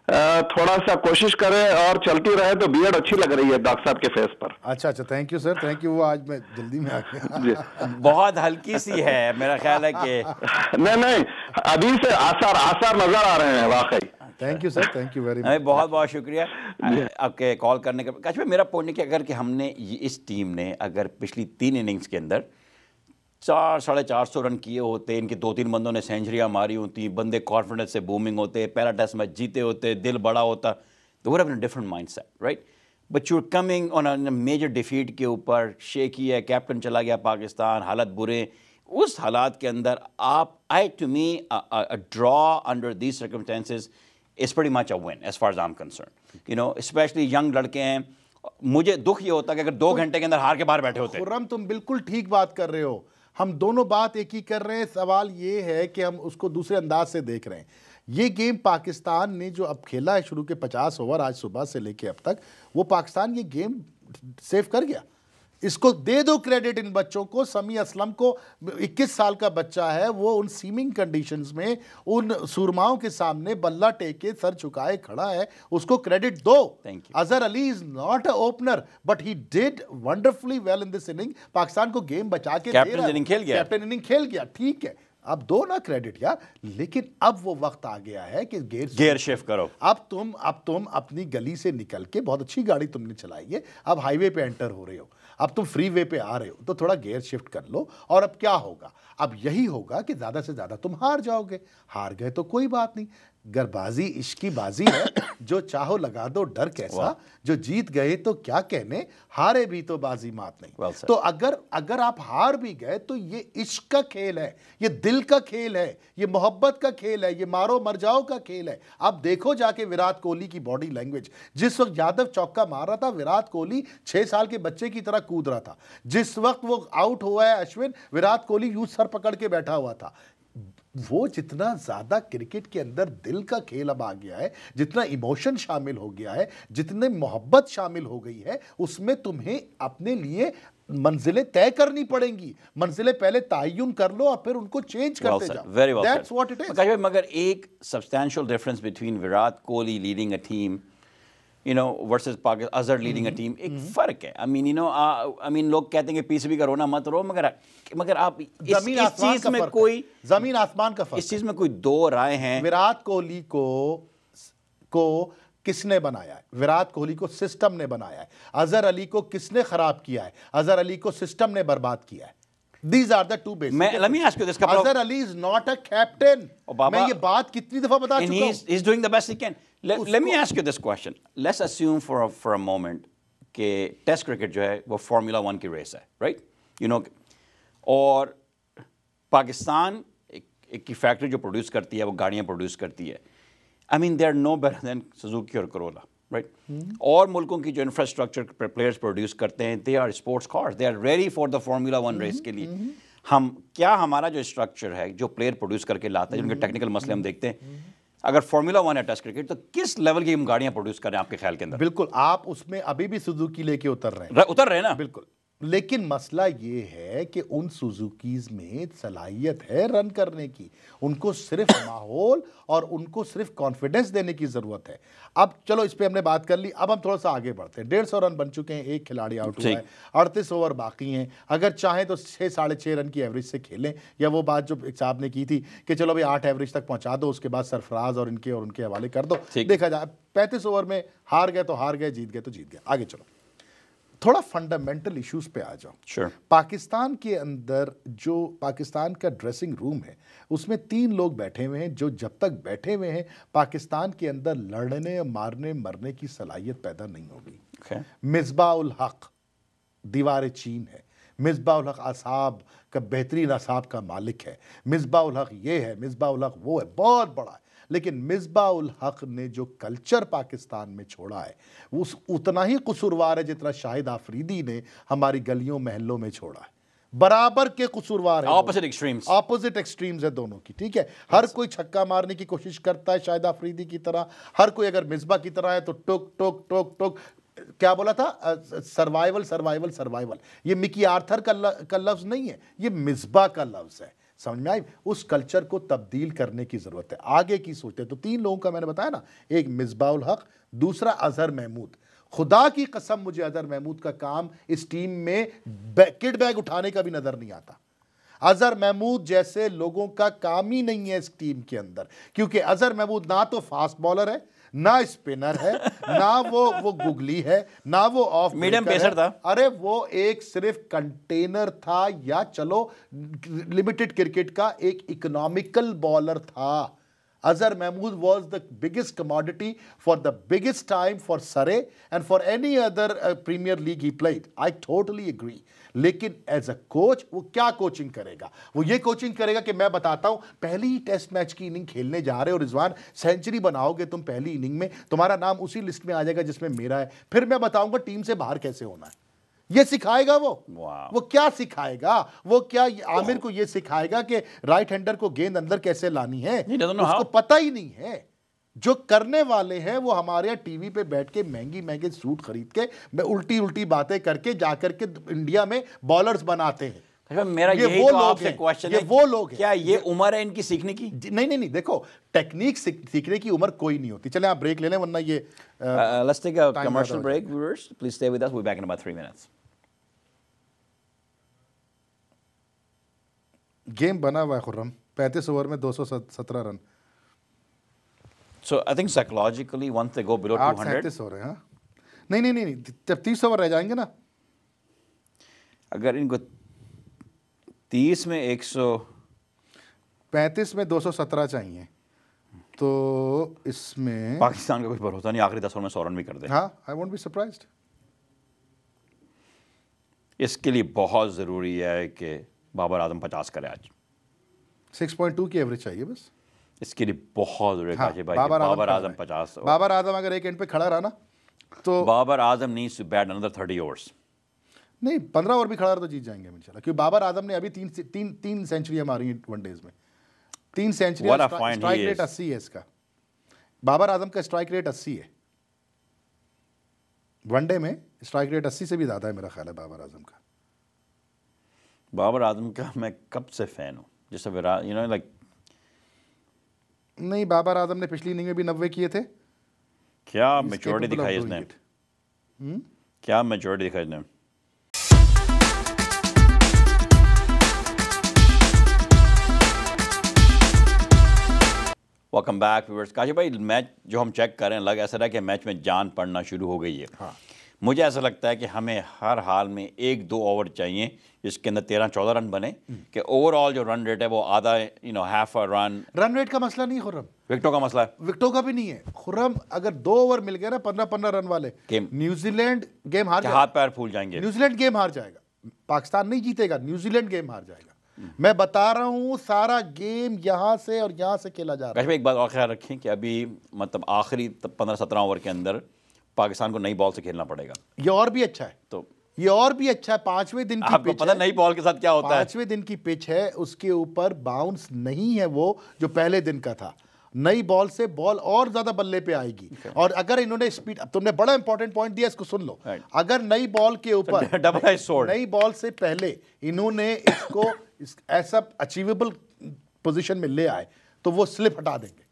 थोड़ा सा कोशिश करें और चलती रहे तो बियर्ड अच्छी लग रही है डॉक्टर साहब के फेस पर। अच्छा, thank you sir, thank you. वो आज मैं जल्दी में आ गया। बहुत हल्की सी है, मेरा ख्याल है कि नहीं, अभी से आसार नजर आ रहे हैं वाकई। Thank you sir, thank you very much. बहुत बहुत शुक्रिया आपके कॉल करने का। काश भाई, मेरा पॉइंट है कि अगर कि हमने इस टीम ने अगर पिछली 3 इनिंग्स के अंदर 400-450 रन किए होते, इनके 2-3 बंदों ने सेंचुरियां मारी होती, बंदे कॉन्फिडेंस से बूमिंग होते, पहला टेस्ट मैच जीते होते, दिल बड़ा होता, तो would have been a different mindset, right? But you are coming on a major defeat के ऊपर, शेकी है, कैप्टन चला गया पाकिस्तान, हालत बुरे, उस हालात के अंदर आप to me a draw under these circumstances is pretty much a win as far as I am concern, you know, specially young लड़के हैं। मुझे दुख ये होता कि अगर 2 घंटे के अंदर हार के बाहर बैठे होते। खुर्रम, तुम बिल्कुल ठीक बात कर रहे हो, हम दोनों बात एक ही कर रहे हैं। सवाल ये है कि हम उसको दूसरे अंदाज से देख रहे हैं। ये गेम पाकिस्तान ने जो अब खेला है शुरू के 50 ओवर आज सुबह से लेके अब तक, वो पाकिस्तान ये गेम सेव कर गया। इसको दे दो क्रेडिट इन बच्चों को। समी असलम को 21 साल का बच्चा है, वो उन सीमिंग कंडीशंस में उन सुरमाओं के सामने बल्ला टेके सर झुकाए खड़ा है, उसको क्रेडिट दो। Azhar Ali is not a opener but he did wonderfully well in this inning. Pakistan को गेम बचा के कैप्टन इनिंग खेल गया, ठीक है, अब दो ना क्रेडिट यार। लेकिन अब वो वक्त आ गया है कि गियर शिफ्ट करो। अब तुम अपनी गली से निकल के, बहुत अच्छी गाड़ी तुमने चलाई है, अब हाईवे पे एंटर हो रहे हो, अब तुम फ्री वे पे आ रहे हो, तो थोड़ा गियर शिफ्ट कर लो। और अब क्या होगा? अब यही होगा कि ज़्यादा से ज़्यादा तुम हार जाओगे। हार गए तो कोई बात नहीं, गरबाजी इश्क की बाजी है, जो चाहो लगा दो डर कैसा, जो जीत गए तो क्या कहने, हारे भी तो बाजी मात नहीं। तो अगर आप हार भी गए तो ये इश्क का खेल है, ये दिल का खेल है, ये मोहब्बत का खेल है, ये मारो मर जाओ का खेल है। अब देखो जाके विराट कोहली की बॉडी लैंग्वेज, जिस वक्त यादव चौका मार रहा था, विराट कोहली 6 साल के बच्चे की तरह कूद रहा था। जिस वक्त वो आउट हुआ है अश्विन, विराट कोहली यूं सर पकड़ के बैठा हुआ था। वो जितना ज्यादा क्रिकेट के अंदर दिल का खेल अब आ गया है, जितना इमोशन शामिल हो गया है, जितने मोहब्बत शामिल हो गई है, उसमें तुम्हें अपने लिए मंजिलें तय करनी पड़ेंगी। मंजिलें पहले तायुन कर लो और फिर उनको चेंज करते जाओ। Very well, that's what it is. मगर एक substantial difference between Virat Kohli leading a team, you know, versus Pakistan, Azhar leading a team, एक फर्क है। I mean, you know, I mean, लोग कहते हैं कि पीसीबी का रोना मत रो, मगर आप इस चीज में कोई जमीन आसमान का फर्क, इस चीज में कोई दो राय हैं। विराट कोहली को किसने बनाया है? विराट कोहली को सिस्टम ने बनाया है। अजहर अली को किसने खराब किया है? अजहर अली को सिस्टम ने बर्बाद किया है। These are the two basic. Let me ask you this. Azhar Ali is not a captain. मैं ये बात कितनी दफा बता चुका हूँ। He's doing the best he can. Let me ask you this question. Let's assume for a moment कि test cricket जो है वो फार्मूला 1 की रेस है, right? You know, और पाकिस्तान एक की फैक्ट्री जो प्रोड्यूस करती है, वो गाड़ियाँ प्रोड्यूस करती है। I mean, they are no better than Suzuki और Corolla, right? और मुल्कों की जो इंफ्रास्ट्रक्चर प्लेयर्स प्रोड्यूस करते हैं, they are sports cars, they are ready for the Formula 1 race के लिए। हमारा जो स्ट्रक्चर है, जो प्लेयर प्रोड्यूस करके लाता है, जिनके टेक्निकल मसले हम देखते हैं, अगर फार्मूला 1 है टेस्ट क्रिकेट, तो किस लेवल की हम गाड़ियां प्रोड्यूस कर रहे हैं आपके ख्याल के अंदर? बिल्कुल, आप उसमें अभी भी सुजुकी लेके उतर रहे हैं ना। बिल्कुल, लेकिन मसला ये है कि उन सुजुकीज में सलाहियत है रन करने की, उनको सिर्फ माहौल और उनको सिर्फ कॉन्फिडेंस देने की ज़रूरत है। अब चलो, इस पे हमने बात कर ली, अब हम थोड़ा सा आगे बढ़ते हैं। 150 रन बन चुके हैं, एक खिलाड़ी आउट हुआ है, 38 ओवर बाकी हैं। अगर चाहें तो 6-6.5 रन की एवरेज से खेलें, या वो बात जो साहब ने की थी कि चलो भाई 8 एवरेज तक पहुंचा दो, उसके बाद सरफराज और उनके हवाले कर दो, देखा जाए। 35 ओवर में हार गए तो हार गए, जीत गए तो जीत गए। आगे चलो, थोड़ा फंडामेंटल इश्यूज पे आ जाओ। sure. पाकिस्तान के अंदर जो पाकिस्तान का ड्रेसिंग रूम है, उसमें 3 लोग बैठे हुए हैं जो जब तक बैठे हुए हैं, पाकिस्तान के अंदर लड़ने, मारने, मरने की सलाहियत पैदा नहीं होगी। okay. मिसबाह उल हक दीवार चीन है। मिसबाह उल हक असाब का बेहतरीन असाब का मालिक है। मिसबाह उल हक ये है, मिसबाह उल हक वो है, बहुत बड़ा है। लेकिन मिसबाह उल हक ने जो कल्चर पाकिस्तान में छोड़ा है, वो उतना ही कसूरवार है जितना शाहिद आफरीदी ने हमारी गलियों महलों में छोड़ा है। बराबर के कसूरवार है। ऑपोजिट एक्सट्रीम्स है दोनों की, ठीक है। हर कोई छक्का मारने की कोशिश करता है शाहिद आफरीदी की तरह, हर कोई अगर मिसबाह की तरह है तो टोक टोक टोक टोक, क्या बोला था, सर्वाइवल सर्वाइवल सर्वाइवल। ये मिकी आर्थर का लफ्ज नहीं है, ये मिसबाह का लफ्ज है। समझ में आई? उस कल्चर को तब्दील करने की ज़रूरत है, आगे की सोचते। तो 3 लोगों का मैंने बताया ना, एक मिसबाउल हक, दूसरा अजहर महमूद। खुदा की कसम मुझे अजहर महमूद का काम इस टीम में किड बैग उठाने का भी नज़र नहीं आता। अजहर महमूद जैसे लोगों का काम ही नहीं है इस टीम के अंदर, क्योंकि अजहर महमूद ना तो फास्ट बॉलर है, ना स्पिनर है, ना वो गुगली है, ना वो ऑफ मीडियम पेसर था। अरे वो एक सिर्फ कंटेनर था, या चलो लिमिटेड क्रिकेट का एक इकोनॉमिकल बॉलर था। Azhar Mahmood was the biggest commodity for the biggest time for Surrey and for any other Premier League he played. I totally agree. लेकिन एज अ कोच वो क्या coaching करेगा? वो ये coaching करेगा कि मैं बताता हूं, पहली ही टेस्ट मैच की इनिंग खेलने जा रहे हो रिजवान, सेंचुरी बनाओगे तुम पहली इनिंग में, तुम्हारा नाम उसी लिस्ट में आ जाएगा जिसमें मेरा है, फिर मैं बताऊंगा टीम से बाहर कैसे होना है। ये सिखाएगा वो क्या सिखाएगा? वो क्या आमिर को ये सिखाएगा कि राइट हैंडर को गेंद अंदर कैसे लानी है? उसको पता ही नहीं है। जो करने वाले हैं वो हमारे यहाँ टीवी पे बैठ के महंगे सूट खरीद के मैं उल्टी बातें करके जाकर के इंडिया में बॉलर्स बनाते हैं। मेरा यही तो आपसे क्वेश्चन है, वो लोग हैं। क्या ये उम्र है इनकी सीखने की? नहीं, देखो टेक्निक सीखने की उम्र कोई नहीं होती। चले आप ब्रेक ले लें, वरना ये let's take a commercial break. Viewers please stay with us, we back in about 3 minutes. Game बना हुआ है खुर्रम, 35 ओवर में 217 run. So I think psychologically once they go below 200, 37 हो रहे हैं। नहीं, जब 30 ओवर रह जाएंगे ना, अगर इनको 30 में 135 में 217 चाहिए, तो इसमें पाकिस्तान का कुछ भरोसा नहीं, आखिरी 10 ओवर में 100 रन भी कर दे। हाँ, आई वोंट बी सरप्राइज्ड। इसके लिए बहुत ज़रूरी है कि बाबर आजम 50 करे आज। 6.2 की एवरेज चाहिए बस। इसके लिए बहुत ज़रूरी है हाँ, भाई, बाबर आजम 50। बाबर आजम अगर एक एंड पे खड़ा रहा ना, तो Babar Azam needs to bat another 30 overs. नहीं, 15 ओवर भी खड़ा रहा तो जीत जाएंगे इंशाल्लाह, क्योंकि बाबर आजम ने अभी तीन सेंचुरी मारी हैं वनडेज में। 3 सेंचुरी, स्ट्राइक रेट 80 है इसका। बाबर आजम का स्ट्राइक रेट 80 है वनडे में, स्ट्राइक रेट 80 से भी ज़्यादा है मेरा ख्याल है बाबर आजम का। बाबर आजम का मैं कब से फ़ैन हूँ, जैसे यू नो लाइक। नहीं, बाबर आजम ने पिछली इनिंग में भी 90 किए थे। क्या मैच्योरिटी दिखाई इसने, क्या मैच्योरिटी दिखाई इसने। Welcome back viewers. काशी भाई, मैच जो हम चेक कर रहे हैं, लग ऐसा रहा है कि मैच में जान पड़ना शुरू हो गई है। हाँ। मुझे ऐसा लगता है कि हमें हर हाल में 1-2 ओवर चाहिए जिसके अंदर 13-14 रन बने, कि ओवरऑल जो रन रेट है वो आधा, हाफ अ रन रेट का मसला नहीं खुर्रम, विकेटों का मसला है। विकेटों का भी नहीं है खुर्रम। अगर 2 ओवर मिल गए ना 15-15 रन वाले, न्यूजीलैंड गेम हार जाएगा, हाथ पैर फूल जाएंगे। न्यूजीलैंड गेम हार जाएगा, पाकिस्तान नहीं जीतेगा, न्यूजीलैंड गेम हार जाएगा। मैं बता रहा हूं, सारा गेम यहां से और यहां से खेला जा रहा है। एक बात और ख्याल रखें कि अभी मतलब आखिरी 15-17 ओवर के अंदर पाकिस्तान को नई बॉल से खेलना पड़ेगा। ये और भी अच्छा है, तो ये और भी अच्छा है। 5वें दिन की आपको पता नई बॉल के साथ क्या होता है? 5वें दिन की पिच है, उसके ऊपर बाउंस नहीं है वो जो पहले दिन का था। नई बॉल से बॉल और ज्यादा बल्ले पे आएगी। और अगर इन्होंने स्पीड, तुमने बड़ा इंपॉर्टेंट पॉइंट दिया, इसको सुन लो। अगर नई बॉल के ऊपर डबल एज स्वॉर्ड, नई बॉल से पहले इन्होंने इसको ऐसा अचीवेबल पोजीशन में ले आए तो वो स्लिप हटा देंगे।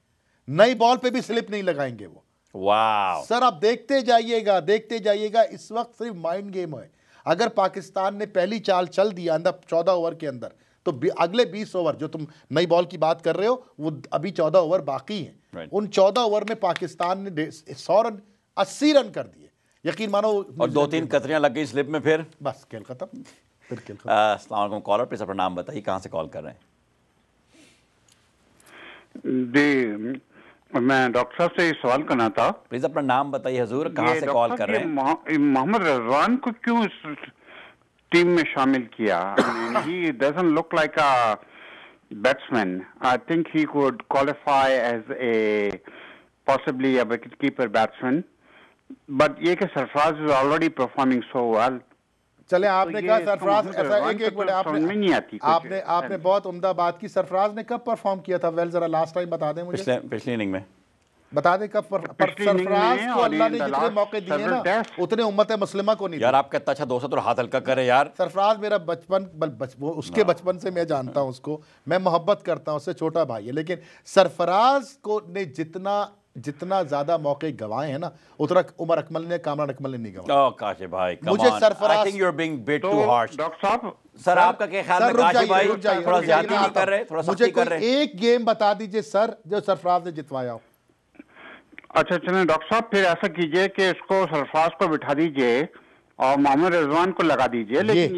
नई बॉल पे भी स्लिप नहीं लगाएंगे वो। वाह सर, आप देखते जाइएगा। इस वक्त सिर्फ माइंड गेम है। अगर पाकिस्तान ने पहली चाल चल दिया अंदर 14 ओवर के अंदर, तो अगले 20 ओवर जो तुम नई बॉल की बात कर रहे हो, वो अभी 14 ओवर बाकी हैं। उन 14 ओवर में पाकिस्तान ने 100 रन 80 रन कर दिए, यकीन मानो। और 2-3 कतरियां लग गई स्लिप में, फिर बस खेल खत्म। अस्सलाम वालेकुम कॉलर, प्लीज अपना नाम बताइए, कहां से कॉल कर रहे हैं? जी, मैं डॉक्टर साहब से सवाल करना था। प्लीज अपना नाम बताइए हजूर, कहां से कॉल कर रहे हैं? मोहम्मद रिजवान को क्यों इस टीम में शामिल किया? He doesn't look like a batsman. I think he could qualify as a possibly a wicket keeper batsman, but ये कि Sarfaraz is already performing so well. चले, आपने कहा सरफराज ऐसा एक मिनट, आपने बहुत उम्दा बात की। सरफराज ने कब परफॉर्म किया था वेल, जरा लास्ट टाइम बता दें मुझे। पिछली इनिंग में बता दे कब सरफराज को अल्लाह ने जितने मौके दिए ना उतने उम्मत मुस्लिमा को नहीं। यार आपका अच्छा दोस्त तो हाथ हल्का करे यार। सरफराज मेरा उसके बचपन से मैं जानता हूं उसको, मैं मोहब्बत करता हूं, उससे छोटा भाई है, लेकिन सरफराज को ने जितना ज्यादा मौके गंवाए हैं ना उतना उमर अकमल ने, कामरान अकमल ने नहीं गंवाए। काशिफ भाई मुझे Sarfaraz, I think you are being bit too harsh. Doctor साहब सर आपका क्या ख्याल है काशिफ भाई थोड़ा ज्यादा नहीं कर रहे, थोड़ा सख्ती कर रहे? मुझे एक गेम बता दीजिए सर जो सरफराज ने जितवाया हो। अच्छा चलें डॉक्टर साहब, फिर ऐसा कीजिए कि इसको सरफराज को बिठा दीजिए और मोहम्मद रिजवान को लगा दीजिए, लेकिन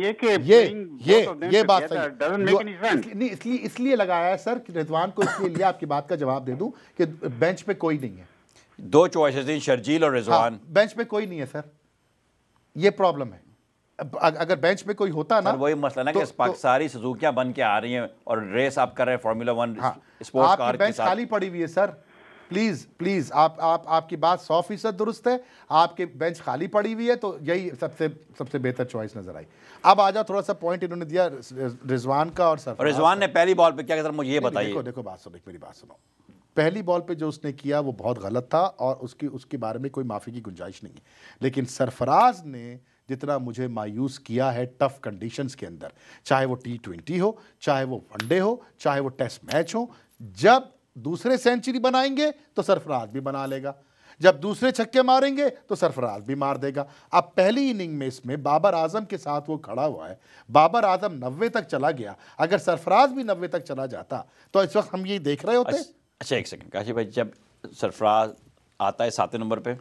ये बात नहीं इसलिए लगाया है सर कि रिजवान को इसलिए लिया, आपकी बात का जवाब दे दूं कि बेंच पे कोई नहीं है। दो चॉइसेस हैं, शर्जील और रिजवान। हाँ, बेंच पे कोई नहीं है सर, ये प्रॉब्लम है। अगर बेंच पे कोई होता ना, वही मसला ना कि सारी सुजुकियां बन के आ रही हैं और रेस आप कर रहे हैं फार्मूला 1 स्पोर्ट्स कार के साथ। बेंच खाली पड़ी हुई है सर, प्लीज आपकी बात 100% दुरुस्त है, आपके बेंच खाली पड़ी हुई है, तो यही सबसे बेहतर चॉइस नजर आई। अब आ जाओ, थोड़ा सा पॉइंट इन्होंने दिया रिजवान का और सरफराज। रिजवान ने पहली बॉल पे क्या किया, मुझे ये बताइए। देखो बात सुनो, मेरी बात सुनो। पहली बॉल पे जो उसने किया वो बहुत गलत था और उसके बारे में कोई माफी की गुंजाइश नहीं है, लेकिन सरफराज ने जितना मुझे मायूस किया है टफ कंडीशंस के अंदर, चाहे वो T20 हो, चाहे वो वनडे हो, चाहे वो टेस्ट मैच हो, जब दूसरे सेंचुरी बनाएंगे तो सरफराज भी बना लेगा, जब दूसरे छक्के मारेंगे तो सरफराज भी मार देगा। अब पहली इनिंग में इसमें बाबर आजम के साथ वो खड़ा हुआ है, बाबर आजम 90 तक चला गया, अगर सरफराज भी 90 तक चला जाता तो इस वक्त हम ये देख रहे होते। अच्छा एक सेकंड काशिफ भाई, जब सरफराज आता है 7वें नंबर पे,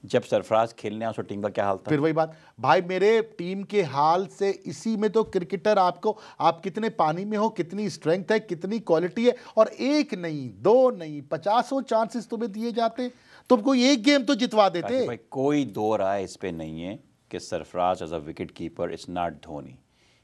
जब सरफराज खेलने आया तो टीम का क्या हाल था? फिर वही बात भाई, मेरे टीम के हाल से इसी में तो क्रिकेटर आप कितने पानी में हो, कितनी स्ट्रेंथ है, कितनी क्वालिटी है, और एक नहीं, दो नहीं, 50 चांसेस तुम्हें दिए जाते, तुम कोई एक गेम तो जितवा देते। भाई कोई दो राय इस पे नहीं है कि Sarfaraz as a wicket keeper it's not Dhoni,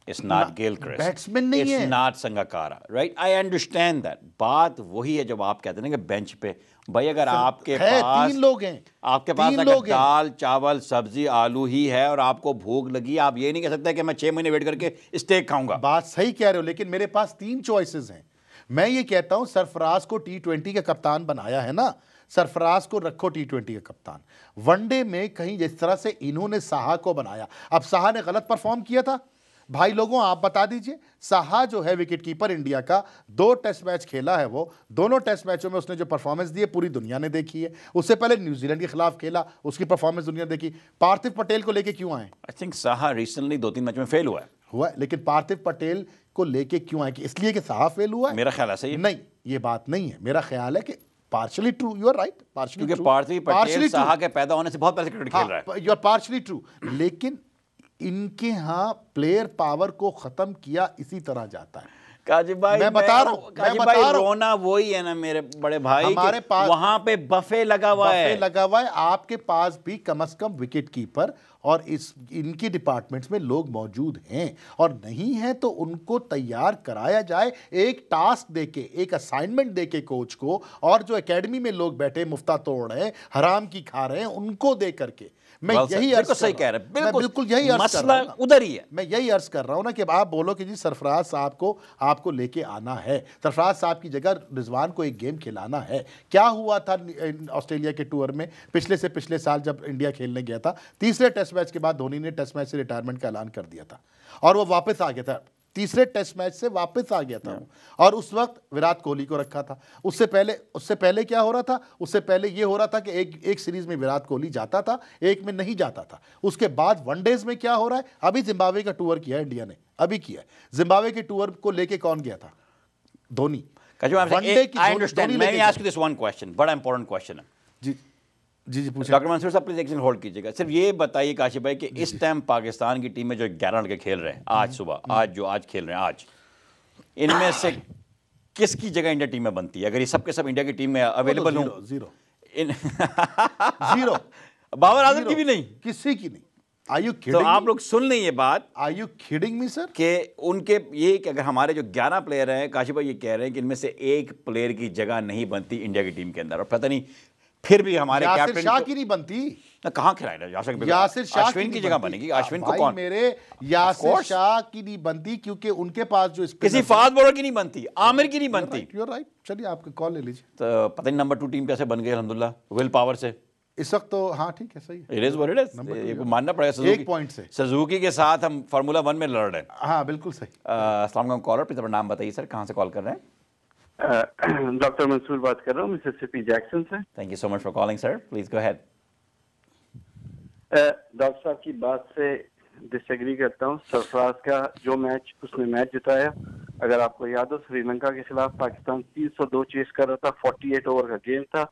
it's not Gilchrist, batsman नहीं है, it's not Sangakkara, right? I understand that. बात वही है जब आप कहते हैं ना कि बेंच पे भाई अगर आपके पास 3 लोग हैं, आपके पास अगर दाल चावल सब्जी आलू ही है और आपको भूख लगी, आप ये नहीं कह सकते कि मैं 6 महीने वेट करके स्टेक खाऊंगा। बात सही कह रहे हो, लेकिन मेरे पास 3 चॉइसेस हैं। मैं ये कहता हूं सरफराज को T20 का कप्तान बनाया है ना, सरफराज को रखो T20 का कप्तान। वनडे में कहीं जिस तरह से इन्होंने साहा को बनाया, अब साहा ने गलत परफॉर्म किया था भाई लोगों, आप बता दीजिए। साहा जो है विकेट कीपर इंडिया का, 2 टेस्ट मैच खेला है, वो दोनों टेस्ट मैचों में उसने जो परफॉर्मेंस दी है पूरी दुनिया ने देखी है। उससे पहले न्यूजीलैंड के खिलाफ खेला, उसकी परफॉर्मेंस दुनिया ने देखी। पार्थिव पटेल को लेके क्यों आए? I think Saha recently 2-3 match में फेल हुआ है, लेकिन पार्थिव पटेल को लेके क्यों आए? कि इसलिए कि साहा फेल हुआ है? मेरा ख्याल ऐसा ही नहीं, ये बात नहीं है। मेरा ख्याल है कि partially true, you are right, partially true, Parthiv Patel Saha के पैदा होने से बहुत पहले क्रिकेट खेल रहा है, यू आर पार्शली ट्रू, लेकिन इनके यहाँ प्लेयर पावर को खत्म किया इसी तरह जाता है। काजी भाई मैं बता रहा हूँ, रोना वही है ना मेरे बड़े भाई, हमारे पास वहां पे बफे लगा हुआ है। आपके पास भी कम से कम विकेट कीपर और इनकी डिपार्टमेंट्स में लोग मौजूद हैं, और नहीं है तो उनको तैयार कराया जाए, एक टास्क देके, एक असाइनमेंट देके कोच को, और जो एकेडमी में लोग बैठे मुफ्ता तोड़ रहे हैं, हराम की खा रहे हैं, उनको दे करके। मैं यही अर्ज सही कह रहे हैं, बिल्कुल यही अर्ज मसला उधर ही है। मैं यही अर्ज कर रहा हूं ना कि आप बोलो कि जी सरफराज साहब को आपको लेके आना है, सरफराज साहब की जगह रिजवान को एक गेम खिलाना है। क्या हुआ था ऑस्ट्रेलिया के टूर में पिछले साल जब इंडिया खेलने गया था, तीसरे टेस्ट मैच के बाद धोनी ने टेस्ट मैच से रिटायरमेंट का ऐलान कर दिया था और वो वापस आ गया था, तीसरे टेस्ट मैच से वापस आ गया था वो, और उस वक्त विराट कोहली को रखा था। उससे पहले क्या हो रहा था? उससे पहले ये हो रहा था कि एक सीरीज में विराट कोहली जाता था, एक में नहीं जाता था। उसके बाद वनडेज में क्या हो रहा है? अभी जिम्बाब्वे का टूर किया इंडिया ने, अभी किया। जिम्बाब्वे के टूर को लेके कौन गया था? धोनी। बड़ा इंपॉर्टेंट क्वेश्चन है जी पूछिए। डॉक्टर मंसूर साहब प्लीज एक सेकंड होल्ड कीजिएगा। सिर्फ ये बताइए काशिफ भाई कि इस टाइम पाकिस्तान की टीम में जो 11 लड़के खेल रहे हैं आज सुबह, आज खेल रहे हैं, आज इनमें से किसकी जगह इंडिया टीम में बनती है? अगर ये सब के सब इंडिया की टीम में अवेलेबल हो? जीरो बाबर आजम की भी नहीं, किसी की नहीं। Are you kidding तो आप लोग सुन लें ये बात। Are you kidding me, sir? कि उनके ये कि अगर हमारे जो 11 प्लेयर हैं, काशिफ भाई ये कह रहे हैं कि इनमें से एक प्लेयर की जगह नहीं बनती इंडिया की टीम के अंदर, और पता नहीं फिर भी हमारे यासिर कैप्टन शाह की नहीं बनती। कहाँ खिलाएगा यासिर शाह अश्विन की जगह बनेगी। अश्विन को भाई कौन? मेरे यासिर शाह की नहीं बनती क्योंकि उनके पास जो किसी फास्ट बॉलर की नहीं बनती, आमिर की नहीं बनती। You right. चलिए आपका कॉल ले लीजिए। तो पता नहीं नंबर 2 टीम कैसे बन गई अल्हम्दुलिल्लाह विल पावर से इस वक्त तो हाँ ठीक है, सही है। It is what it is, ये को मानना पड़ेगा। सुजुकी, 1 पॉइंट से सुजुकी के साथ हम फार्मूला 1 में लड़ रहे हैं। हाँ बिल्कुल सही। अस्सलाम वालेकुम कॉलर, प्लीज अपना नाम बताइए सर, कहाँ से कॉल कर रहे हैं? डॉक्टर मंसूर बात कर रहा हूँ मिसिसिपी जैक्सन से। Thank you so much for calling sir, please go ahead. Doctor साहब की बात से डिसएग्री करता हूँ। सरफराज का जो मैच उसने मैच जिताया, अगर आपको याद हो श्रीलंका के खिलाफ पाकिस्तान 302 चेस कर रहा था, 48 ओवर का गेम था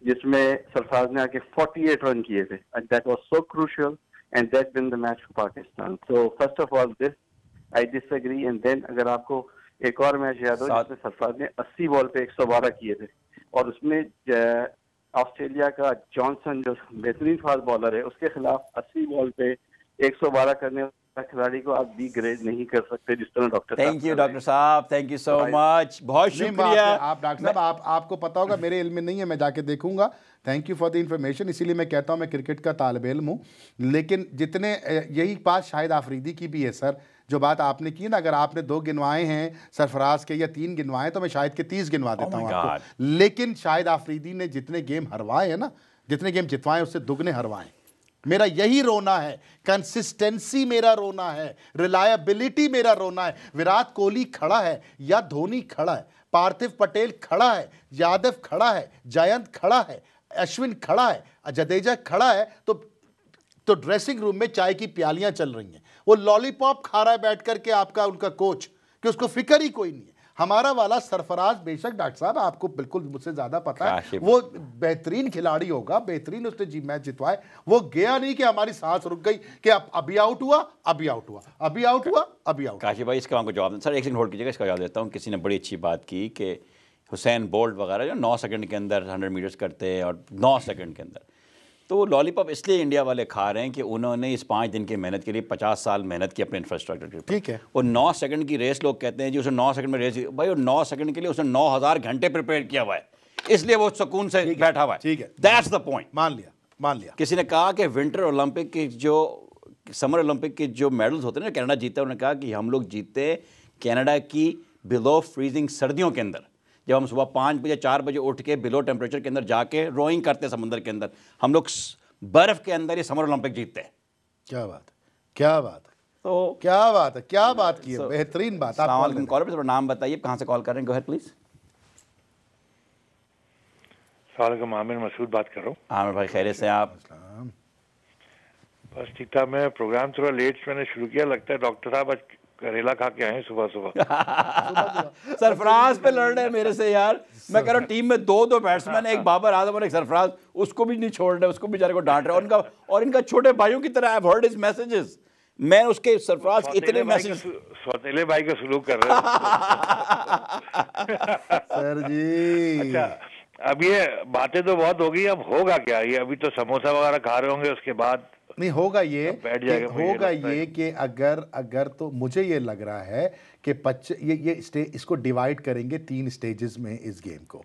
जिसमें सरफराज ने आके 48 रन किए थे and that was so crucial and that win the match for Pakistan. So first of all this I disagree. And then अगर आपको एक और मैच याद हो जिसमें सरफराज ने 80 बॉल पे 112 किए थे और उसमें ऑस्ट्रेलिया का जॉनसन जो बेहतरीन फास्ट बॉलर है उसके खिलाफ 80 बॉल पे 112 करने वाला खिलाड़ी को आप बी ग्रेड नहीं कर सकते जिस तरह डॉक्टर। थैंक यू डॉक्टर साहब, थैंक यू सो मच, बहुत शुक्रिया। आप डॉक्टर साहब आपको पता होगा, मेरे इल्म में नहीं है, मैं जाके देखूंगा। Thank you for the information. इसीलिए मैं कहता हूं मैं क्रिकेट का तालिब इल्म हूँ, लेकिन जितने यही बात शाहिद आफरीदी की भी है सर, जो बात आपने की ना, अगर आपने 2 गिनवाए हैं सरफराज के या 3 गिनवाए तो मैं शाहिद के 30 गिनवा देता हूँ आपको। लेकिन शाहिद आफरीदी ने जितने गेम हरवाए हैं ना, जितने गेम जितवाए उससे दुगने हरवाए। मेरा यही रोना है, कंसिस्टेंसी मेरा रोना है, रिलायबिलिटी मेरा रोना है। विराट कोहली खड़ा है या धोनी खड़ा है, पार्थिव पटेल खड़ा है, यादव खड़ा है, जयंत खड़ा है, अश्विन खड़ा है, जडेजा खड़ा है, तो ड्रेसिंग रूम में चाय की प्यालियां चल रही हैं। वो लॉलीपॉप खा रहा है बैठ करके आपका उनका कोच, कि उसको फिक्र ही कोई नहीं है। हमारा वाला सरफराज बेशक डॉक्टर साहब आपको बिल्कुल मुझसे ज्यादा पता है, वो बेहतरीन खिलाड़ी होगा, बेहतरीन उसने जी मैच जितवाए। वो गया नहीं कि हमारी सांस रुक गई कि अभी आउट हुआ, अभी आउट हुआ, अभी आउट हुआ, अभी आउट। काशी भाई इसका हमको जवाब सर, एक सेकंड होल्ड कीजिएगा, इसका जवाब देता हूँ। किसी ने बड़ी अच्छी बात की कि हुसैन बोल्ट वगैरह जो 9 सेकंड के अंदर 100 मीटर्स करते हैं और 9 सेकंड के अंदर, तो वो लॉलीपॉप इसलिए इंडिया वाले खा रहे हैं कि उन्होंने इस 5 दिन की मेहनत के लिए 50 साल मेहनत की अपने इंफ्रास्ट्रक्चर के ऊपर। ठीक है, वो 9 सेकंड की रेस लोग कहते हैं जी, उसे 9 सेकंड में रेस, भाई वो 9 सेकंड के लिए उसने 9000 घंटे प्रिपेयर किया हुआ है, इसलिए वो सुकून से बैठा हुआ है। ठीक है, दैट्स द पॉइंट। मान लिया। किसी ने कहा कि विंटर ओलंपिक की जो समर ओलंपिक के जो मेडल्स होते हैं ना, कनाडा जीता है, उन्होंने कहा कि हम लोग जीते कनाडा की बिलो फ्रीजिंग सर्दियों के अंदर, जब हम सुबह 5 बजे 4 बजे उठ के बिलो टेम्परेचर के अंदर जाके रोइंग करते समंदर के अंदर, हम लोग बर्फ के अंदर ये समर ओलंपिक जीतते हैं। क्या बात है, क्या बात है, तो क्या बात है, क्या बात की है, बेहतरीन बात। आप कॉलर पे नाम बताइए, कहाँ से कॉल कर रहे हैं? Go ahead please. सलाम, आमिर मसूद बात कर रहा हूँ। आमिर भाई खैरियत से? आप? बस ठीक था। मैं प्रोग्राम थोड़ा लेट मैंने शुरू किया, लगता है डॉक्टर साहब आज करेला खा के आए सुबह सुबह। सरफराज पे लड़ रहे हैं मेरे से यार। मैं कह रहा हूँ टीम में 2 बैट्समैन, एक बाबर आजम और एक सरफराज, उसको भी नहीं छोड़ रहे, उसको बेचारे को डांट रहे, उनका और इनका छोटे भाइयों की तरह। I have heard his messages. मैं उसके सरफराज के इतने मैसेज सौतेले भाई का सलूक कर रहे हैं सर जी। अच्छा, अब ये बातें तो बहुत हो गई, अब होगा क्या? ये अभी तो समोसा वगैरह खा रहे होंगे, उसके बाद नहीं होगा ये, बैठ जाएगा। होगा ये कि अगर तो मुझे ये लग रहा है कि ये इसको डिवाइड करेंगे 3 स्टेजेस में इस गेम को।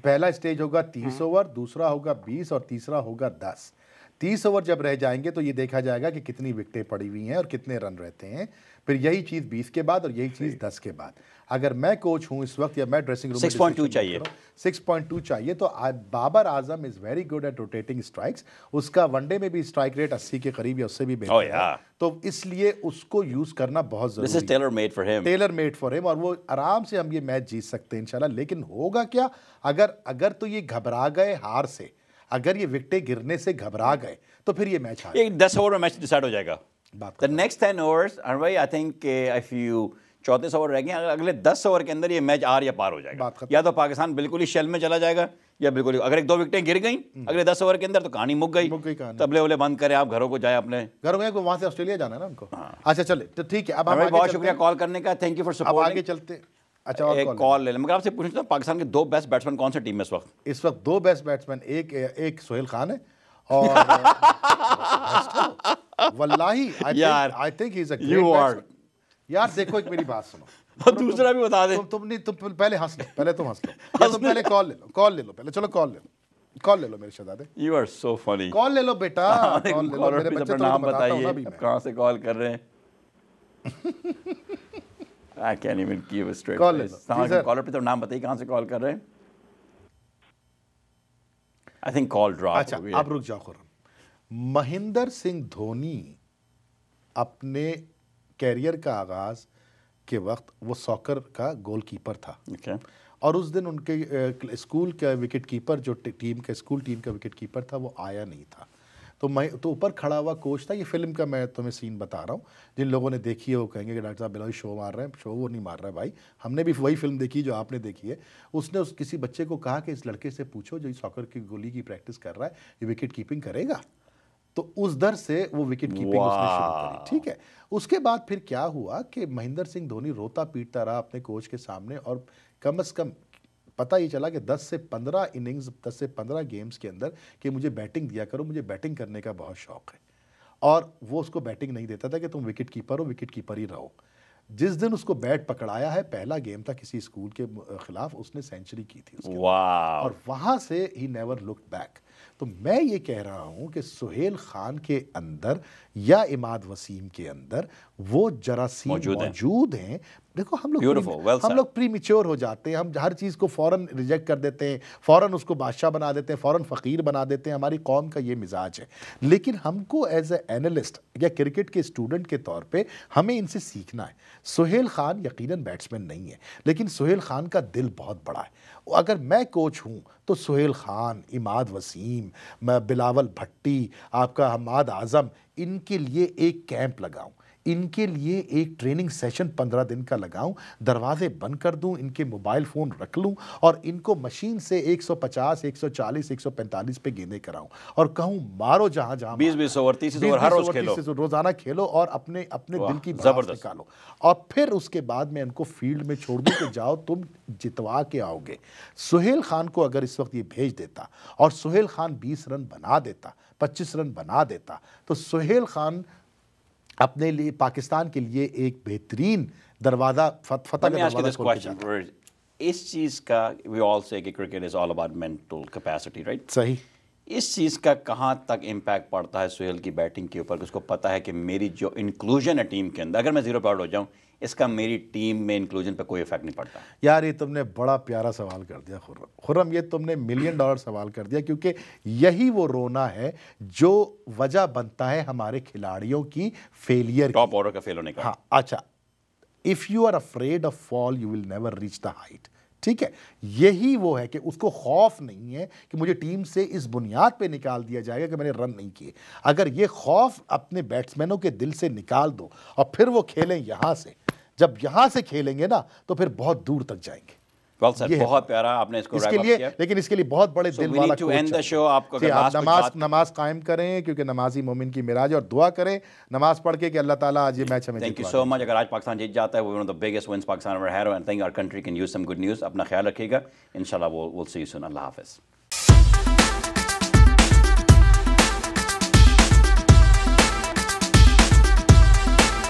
पहला स्टेज होगा 30 ओवर, दूसरा होगा 20 और तीसरा होगा 10। 30 ओवर जब रह जाएंगे तो ये देखा जाएगा कि कितनी विकेटें पड़ी हुई हैं और कितने रन रहते हैं। फिर यही चीज़ 20 के बाद और यही चीज़ 10 के बाद। अगर मैं कोच हूं इस वक्त या मैं ड्रेसिंग रूम में 6.2 चाहिए, 6.2 चाहिए। तो Babar Azam is very good at rotating strikes. उसका वनडे में भी स्ट्राइक रेट 80 के करीब या उससे भी बेहतर है, तो इसलिए उसको यूज़ करना बहुत ज़रूरी है। टेलर मेड फॉर हिम और वो आराम से हम ये मैच जीत सकते हैं इंशाल्लाह। लेकिन होगा क्या, अगर तो ये घबरा गए हार से, अगर ये विकेटें गिरने से घबरा गए तो फिर ये मैच हार, 10 ओवर में मैच डिसाइड हो जाएगा। द नेक्स्ट 10 ओवर्स भाई, I think if you 34 over रह गए, अगले 10 ओवर के अंदर ये मैच आर या पार हो जाएगा। या तो पाकिस्तान बिल्कुल ही शेल में चला जाएगा या बिल्कुल, अगर 1-2 विकेटें गिर गई अगले 10 ओवर के अंदर तो कहानी मुक गई। तबले वले बंद करें, आप घरों को जाए, अपने घरों में, वहां से ऑस्ट्रेलिया जाना है ना उनको। अच्छा चले, तो ठीक है। अब हमें बहुत शुक्रिया कॉल करने का, थैंक यू फॉर सपोर्ट। आगे चलते। अच्छा, एक कॉल ले लें। मगर आपसे पूछना था, पाकिस्तान के 2 बेस्ट बैट्समैन कौन से टीम में इस वक्त? इस वक्त 2 बेस्ट बैट्समैन, एक सोहेल खान है और वल्लाही I think he is a great batsman. यार देखो, एक मेरी बात सुनो, दूसरा भी बता दे। तुम पहले हंस लो, पहले तुम हंस लो, तुम पहले कॉल ले लो, पहले चलो कॉल ले लो। कॉल ले लो मेरे शहजादे, you are so funny. Call ले लो बेटा, कॉल ले लो मेरे बच्चे, तो नाम बताता हूं ना अभी बताइए, मैं। कहाँ से कॉल कर रहे हैं? I can even give a straight call ले लो। जी सर। कॉलर पे तो नाम बताइए कहाँ से कॉल कर रहे हैं। आई थिंक कॉल ड्रॉप अच्छा, आप रुक जाओ खुर्रम। महेंद्र सिंह धोनी अपने कैरियर का आगाज के वक्त वो सॉकर का गोलकीपर था, ओके, और उस दिन उनके स्कूल का विकेट कीपर, जो स्कूल टीम का विकेट कीपर था, वो आया नहीं था। तो ऊपर खड़ा हुआ कोच था। ये फिल्म का मैं तुम्हें सीन बता रहा हूँ, जिन लोगों ने देखी है वो कहेंगे कि डॉक्टर साहब बिल्कुल शो मार रहे हैं। शो वो नहीं मार रहा है भाई, हमने भी वही फिल्म देखी जो आपने देखी है। उसने किसी बच्चे को कहा कि इस लड़के से पूछो जो सॉकर की गोली की प्रैक्टिस कर रहा है, ये विकेट कीपिंग करेगा? तो उस दर से वो विकेट कीपिंग उसने शुरू करी। ठीक है, उसके बाद फिर क्या हुआ कि महेंद्र सिंह धोनी रोता पीटता रहा अपने कोच के सामने, और कम से कम पता ही चला कि 10 से 15 इनिंग्स, 10 से 15 गेम्स के अंदर कि मुझे बैटिंग दिया करो, मुझे बैटिंग करने का बहुत शौक है। और वो उसको बैटिंग नहीं देता था कि तुम विकेट कीपर हो, विकेट कीपर ही रहो। जिस दिन उसको बैट पकड़ाया है, पहला गेम था किसी स्कूल के खिलाफ, उसने सेंचुरी की थी उसके, और वहां से ही नेवर लुक्ड बैक। तो मैं ये कह रहा हूं कि सुहेल खान के अंदर या इमाद वसीम के अंदर वो जरासीम मौजूद हैं। देखो हम लोग प्रीमेच्योर हो जाते हैं, हम हर चीज़ को फ़ौरन रिजेक्ट कर देते हैं, फ़ौरन उसको बादशाह बना देते हैं, फ़ौरन फ़कीर बना देते हैं। हमारी कौम का ये मिजाज है। लेकिन हमको एज ए एनालिस्ट या क्रिकेट के स्टूडेंट के तौर पे हमें इनसे सीखना है। सुहेल खान यकीनन बैट्समैन नहीं है, लेकिन सुहेल खान का दिल बहुत बड़ा है। अगर मैं कोच हूँ तो सुहेल खान, इमाद वसीम, बिलावल भट्टी, आपका हमाद आज़म, इनके लिए एक कैंप लगाऊं, इनके लिए एक ट्रेनिंग सेशन 15 दिन का लगाऊं, दरवाजे बंद कर दूं, इनके मोबाइल फ़ोन रख लूं और इनको मशीन से 150, 140, 145 पे गेंदें कराऊं और कहूं मारो जहां जहां 20 ओवर 30 ओवर हर रोज खेलो, रोजाना खेलो और अपने दिल की बात निकालो। और फिर उसके बाद मैं इनको फील्ड में छोड़ दूं कि जाओ तुम जितवा के आओगे। सुहेल खान को अगर इस वक्त ये भेज देता और सुहेल खान 20 रन बना देता, 25 रन बना देता, तो सुहेल खान अपने लिए, पाकिस्तान के लिए एक बेहतरीन दरवाजा फतह का दरवाजा खोल के जाता। इस चीज़ का वी ऑल से कि cricket is all about mental capacity, right? सही। इस चीज़ का कहाँ तक इम्पैक्ट पड़ता है सुहेल की बैटिंग के ऊपर? उसको पता है कि मेरी जो इंक्लूजन है टीम के अंदर, अगर मैं 0 पे आउट हो जाऊँ, इसका मेरी टीम में इंक्लूजन पे कोई इफेक्ट नहीं पड़ता। यार ये तुमने बड़ा प्यारा सवाल कर दिया खुर्रम, ये तुमने $1 मिलियन सवाल कर दिया, क्योंकि यही वो रोना है जो वजह बनता है हमारे खिलाड़ियों की फेलियर, टॉप ऑर्डर का फेल होने का। हाँ, अच्छा, if you are afraid of fall you will never reach the height. ठीक है, यही वो है कि उसको खौफ नहीं है कि मुझे टीम से इस बुनियाद पे निकाल दिया जाएगा कि मैंने रन नहीं किए। अगर ये खौफ अपने बैट्समैनों के दिल से निकाल दो और फिर वो खेलें यहाँ से, जब यहाँ से खेलेंगे ना तो फिर बहुत दूर तक जाएंगे। सर बहुत प्यारा आपने इसको इसके लिए, लेकिन इसके लिए बहुत बड़े दिल वाला कोच। आप नमाज कायम करें, क्योंकि नमाजी मोमिन की मिराज, और दुआ करें नमाज पढ़ के कि अल्लाह ताला आज ये मैच हमें। Thank you so much. अगर आज पाकिस्तान जीत जाता है, one of the biggest wins Pakistan ever had, and I think our country can use some good news. अपना ख्याल रखिएगा, इंशाल्लाह विल सी यू सून। अल्लाह हाफिज़।